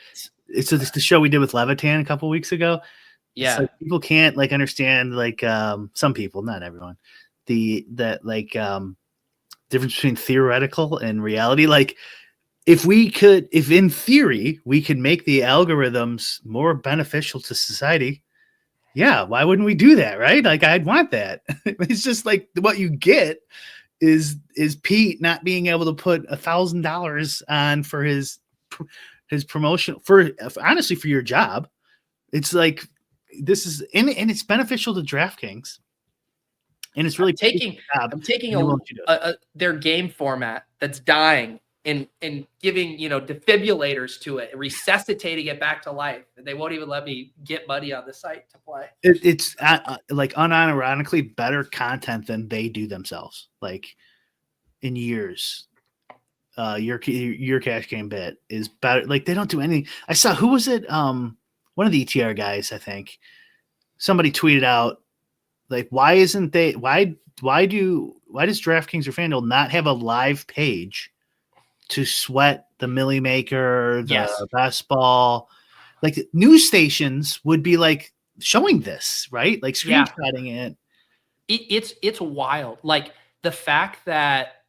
it's the show we did with Levitan a couple of weeks ago. Yeah. Like people can't like understand, like some people, not everyone, difference between theoretical and reality. Like, if in theory, we could make the algorithms more beneficial to society, yeah, why wouldn't we do that, right? Like, I'd want that. It's just like what you get is Pete not being able to put $1,000 on for his promotion honestly for your job. It's like, this is, and it's beneficial to DraftKings. And it's really I'm taking their game format that's dying and giving, defibrillators to it, resuscitating it back to life. And they won't even let me get money on the site to play. It's like unironically better content than they do themselves. Like, in years, your cash game bet is better. Like, they don't do anything. I saw, who was it? One of the ETR guys, I think. Somebody tweeted out, like, why does DraftKings or FanDuel not have a live page to sweat the Millie Maker, the best ball? Like, news stations would be like showing this, right? Like screenshotting it. It's wild. Like, the fact that,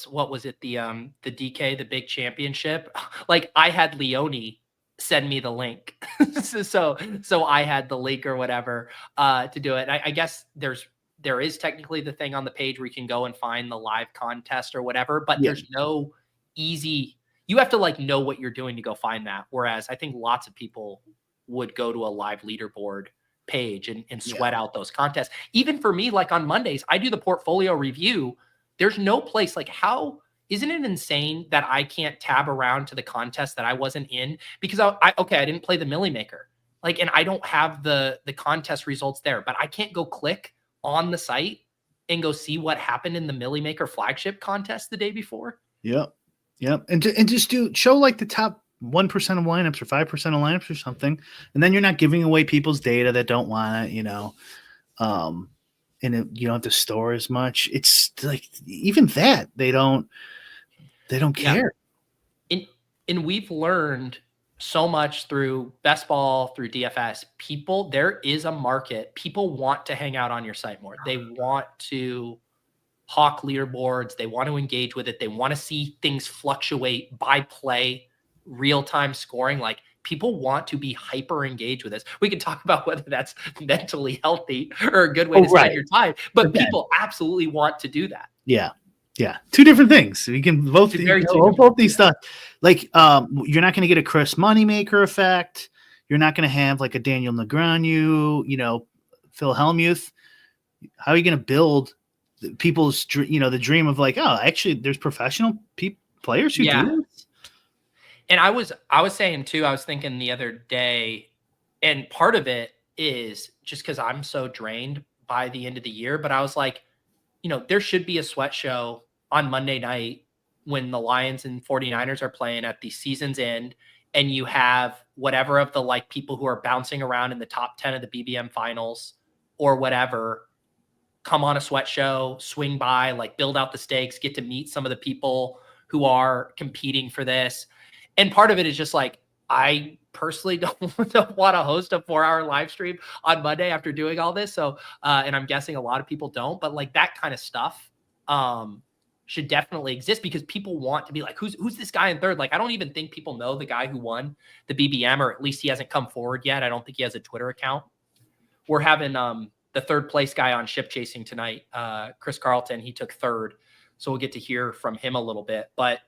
what was it? The DK, the big championship. Like, I had Leone send me the link. so I had the link or whatever to do it. I guess there is technically the thing on the page where you can go and find the live contest or whatever, but there's no easy, you have to like know what you're doing to go find that. Whereas I think lots of people would go to a live leaderboard page and sweat out those contests. Even for me, like on Mondays, I do the portfolio review. There's no place, like, how, isn't it insane that I can't tab around to the contest that I wasn't in? Because I didn't play the Millie Maker. Like, and I don't have the contest results there, but I can't go click on the site and go see what happened in the Millie Maker flagship contest the day before. Yep. And just show like the top 1% of lineups or 5% of lineups or something. And then you're not giving away people's data that don't want it, you don't have to store as much. It's like, even that they don't care. And we've learned so much through best ball, through DFS. There is a market. People want to hang out on your site more. They want to hawk leaderboards. They want to engage with it. They want to see things fluctuate by play, real-time scoring. Like, people want to be hyper engaged with this. We can talk about whether that's mentally healthy or a good way to spend your time, but people absolutely want to do that. Yeah. Two different things. We can both these stuff. Like, you're not going to get a Chris Moneymaker effect. You're not going to have like a Daniel Negreanu, Phil Hellmuth. How are you going to build people's, the dream of like, oh, actually there's professional players who do this? And I was saying too, I was thinking the other day, and part of it is just because I'm so drained by the end of the year, but I was like, there should be a sweat show on Monday night when the Lions and 49ers are playing at the season's end, and you have whatever of the like people who are bouncing around in the top 10 of the BBM finals or whatever, come on a sweat show, swing by, like build out the stakes, get to meet some of the people who are competing for this. And part of it is just like, I personally don't want to host a 4-hour live stream on Monday after doing all this. So, and I'm guessing a lot of people don't, but like that kind of stuff should definitely exist because people want to be like, who's this guy in third? Like, I don't even think people know the guy who won the BBM, or at least he hasn't come forward yet. I don't think he has a Twitter account. We're having the third place guy on Ship Chasing tonight, Chris Carlton. He took third. So we'll get to hear from him a little bit. But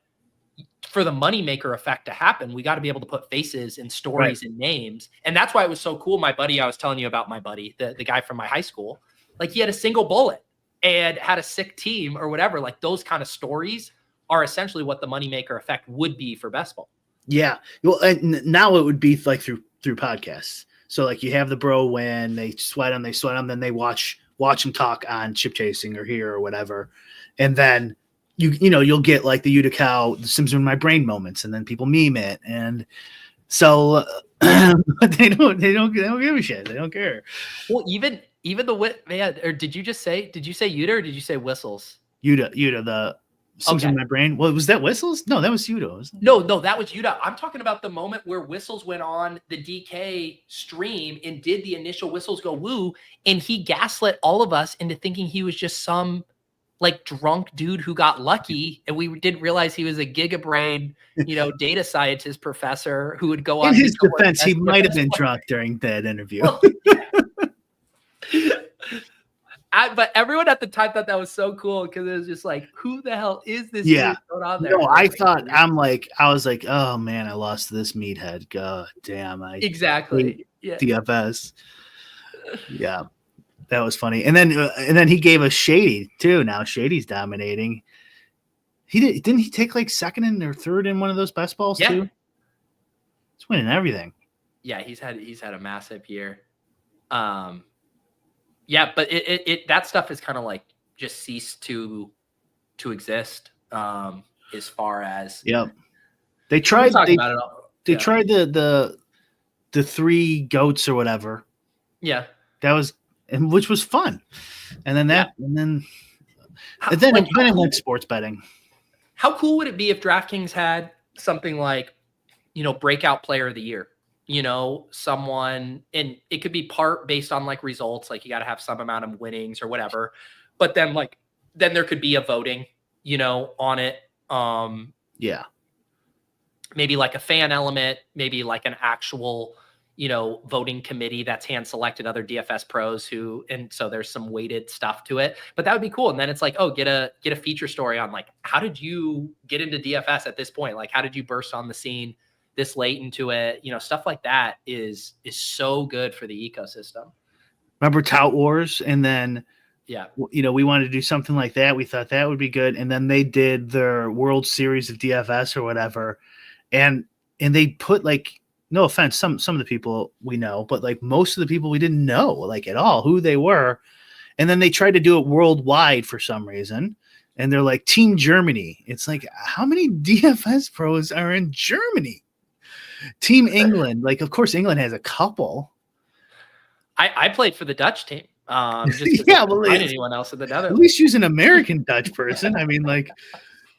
for the moneymaker effect to happen, we got to be able to put faces and stories and names. And that's why it was so cool. My buddy, I was telling you about my buddy, the guy from my high school, like he had a single bullet and had a sick team or whatever. Like those kind of stories are essentially what the moneymaker effect would be for best ball. Yeah. Well, and now it would be like through podcasts. So like you have the bro when they sweat them, then they watch them talk on Chip Chasing or here or whatever. And then you'll get like the Utica, the Sims in my brain moments, and then people meme it. And so but they don't give a shit. They don't care. Well, even the man, or did you say Uta or did you say Whistles? Uta, the Sims in my brain. Well, was that Whistles? No, that was Uta. No, that was Uta. I'm talking about the moment where Whistles went on the DK stream and did the initial Whistles Go Woo, and he gaslit all of us into thinking he was just some like drunk dude who got lucky, and we didn't realize he was a gigabrain, data scientist professor who would go on. In his defense, he might have been drunk during that interview. Well, but everyone at the time thought that was so cool because it was just like, who the hell is this dude going on there? No, I was like, oh man, I lost to this meathead. God damn, exactly. Yeah. DFS. Yeah. That was funny. And then he gave us Shady too. Now Shady's dominating. Didn't he take like second or third in one of those best balls too? He's winning everything. Yeah, he's had a massive year. Yeah, but it that stuff is kind of like just ceased to exist. As far as they tried they tried the three goats or whatever. Yeah, that was. And which was fun, and then it went sports betting. How cool would it be if DraftKings had something like, breakout player of the year? Someone, and it could be part based on like results, like you got to have some amount of winnings or whatever. But then then there could be a voting, on it. Maybe like a fan element, maybe like an actual voting committee that's hand selected other DFS pros and so there's some weighted stuff to it, but that would be cool. And then it's like, oh, get a feature story on like, how did you get into DFS at this point? Like, how did you burst on the scene this late into it? Stuff like that is so good for the ecosystem. Remember Tout Wars? And then, we wanted to do something like that. We thought that would be good. And then they did their World Series of DFS or whatever. And they put like, no offense, some of the people we know, but like most of the people we didn't know like at all who they were. And then they tried to do it worldwide for some reason. And they're like Team Germany. It's like, how many DFS pros are in Germany? Team England. Like, of course, England has a couple. I played for the Dutch team. Just find anyone else in the Netherlands. At least use an American Dutch person. I mean, like,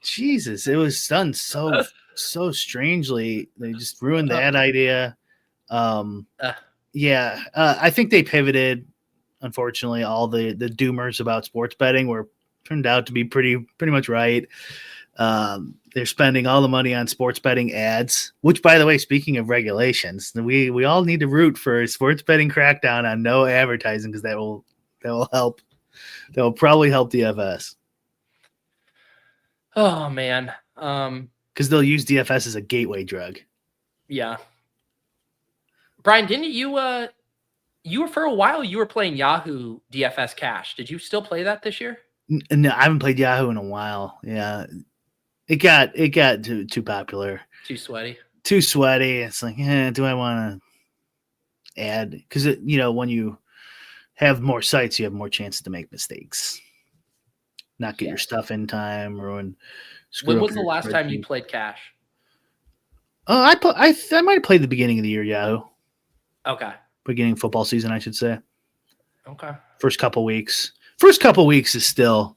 Jesus, it was done so strangely. They just ruined that idea. I think they pivoted. Unfortunately, all the doomers about sports betting turned out to be pretty much right. They're spending all the money on sports betting ads, which, by the way, speaking of regulations, we all need to root for a sports betting crackdown on no advertising, because that will help. That will probably help DFS. Oh man. Because they'll use DFS as a gateway drug. Yeah. Brian, didn't you were for a while you were playing Yahoo DFS Cash. Did you still play that this year? No, I haven't played Yahoo in a while. Yeah. It got too popular. Too sweaty. It's like, do I want to add? Because when you have more sites, you have more chances to make mistakes. Not get your stuff in time, ruin Screw When up was the your last time you spreadsheet. played Cash? Oh, I might have played the beginning of the year, Yahoo. Okay. Beginning of football season, I should say. Okay. First couple weeks. First couple weeks is still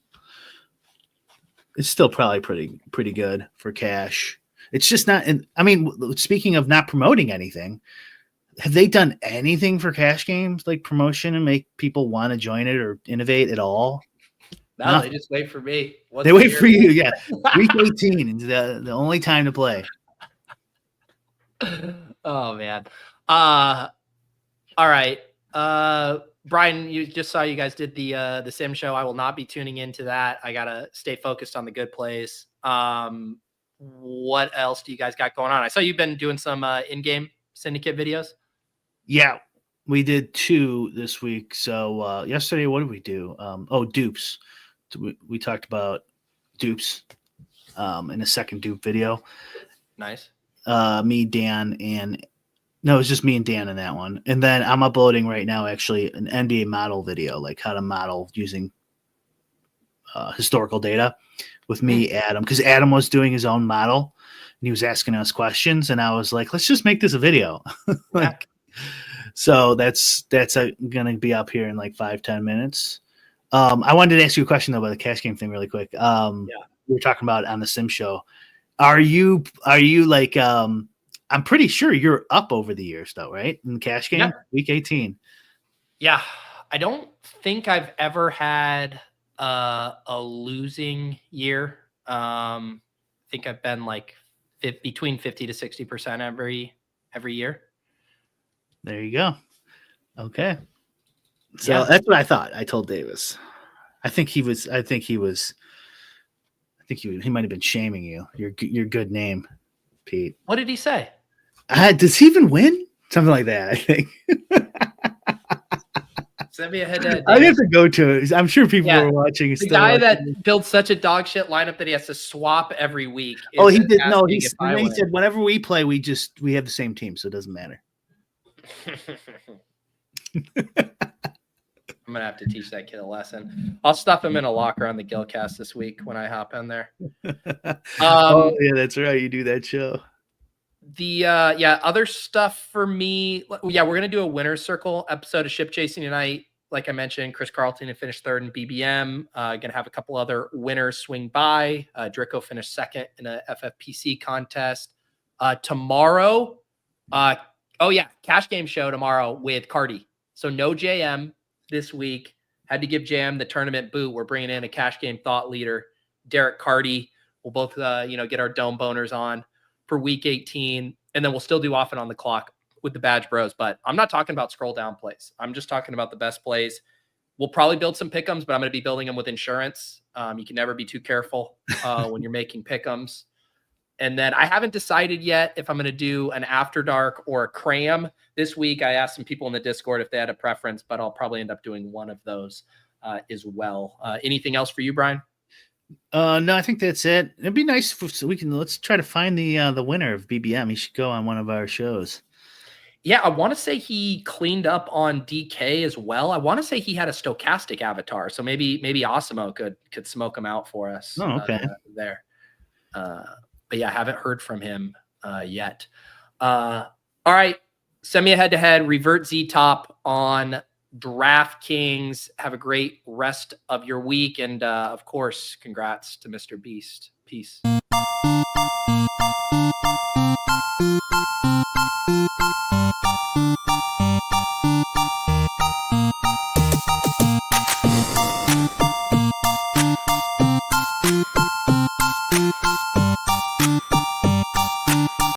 probably pretty good for Cash. It's just not. And I mean, speaking of not promoting anything, have they done anything for Cash games like promotion and make people want to join it or innovate at all? No, they just wait for me. What's They the wait year? for you. Yeah, week 18 is the only time to play. Oh man. All right. Brian, you just saw you guys did the sim show. I will not be tuning into that. I gotta stay focused on the good plays. What else do you guys got going on? I saw you've been doing some in-game syndicate videos. Yeah, we did 2 this week. So yesterday, what did we do? Dupes. So we talked about dupes in a second dupe video. Nice. Me, Dan, and no, it was just me and Dan in that one. And then I'm uploading right now actually an NBA model video, like how to model using historical data with me, Adam, because Adam was doing his own model and he was asking us questions, and I was like, let's just make this a video. So that's gonna be up here in like 5-10 minutes. I wanted to ask you a question though about the cash game thing really quick. We were talking about on the sim show. Are you like I'm pretty sure you're up over the years though, right? In the cash game, week 18. Yeah. I don't think I've ever had a losing year. I think I've been like between 50 to 60% every year. There you go. Okay. So that's what I thought. I told Davis. He might have been shaming you. Your good name, Pete. What did he say? Does he even win? Something like that, I think. Send me a head-to-head. I have to go to it. I'm sure people are watching. The guy that builds such a dog shit lineup that he has to swap every week. Oh, he did. No, he said whenever we play, we have the same team, so it doesn't matter. I'm gonna have to teach that kid a lesson. I'll stuff him in a locker on the Gilcast this week when I hop in there. Oh yeah, that's right. You do that show. The other stuff for me. Yeah, we're gonna do a winner's circle episode of Ship Chasing tonight. Like I mentioned, Chris Carlton had finished 3rd in BBM. Gonna have a couple other winners swing by. Drico finished 2nd in a FFPC contest. Tomorrow, cash game show tomorrow with Cardi. So no JM this week. Had to give JM the tournament boot. We're bringing in a cash game thought leader, Derek Cardi. We'll both get our dome boners on for week 18, and then we'll still do off and on the clock with the Badge Bros. But I'm not talking about scroll down plays. I'm just talking about the best plays. We'll probably build some pick'ems, but I'm going to be building them with insurance. You can never be too careful when you're making pick'ems. And then I haven't decided yet if I'm going to do an After Dark or a Cram this week. I asked some people in the Discord if they had a preference, but I'll probably end up doing one of those as well. Anything else for you, Brian? No, I think that's it. It'd be nice let's try to find the winner of BBM. He should go on one of our shows. Yeah, I want to say he cleaned up on DK as well. I want to say he had a stochastic avatar, so maybe Osimo could smoke him out for us. Oh, okay. There. But yeah, I haven't heard from him yet. All right, send me a head-to-head. Revert Z Top on DraftKings. Have a great rest of your week, and of course, congrats to Mr. Beast. Peace.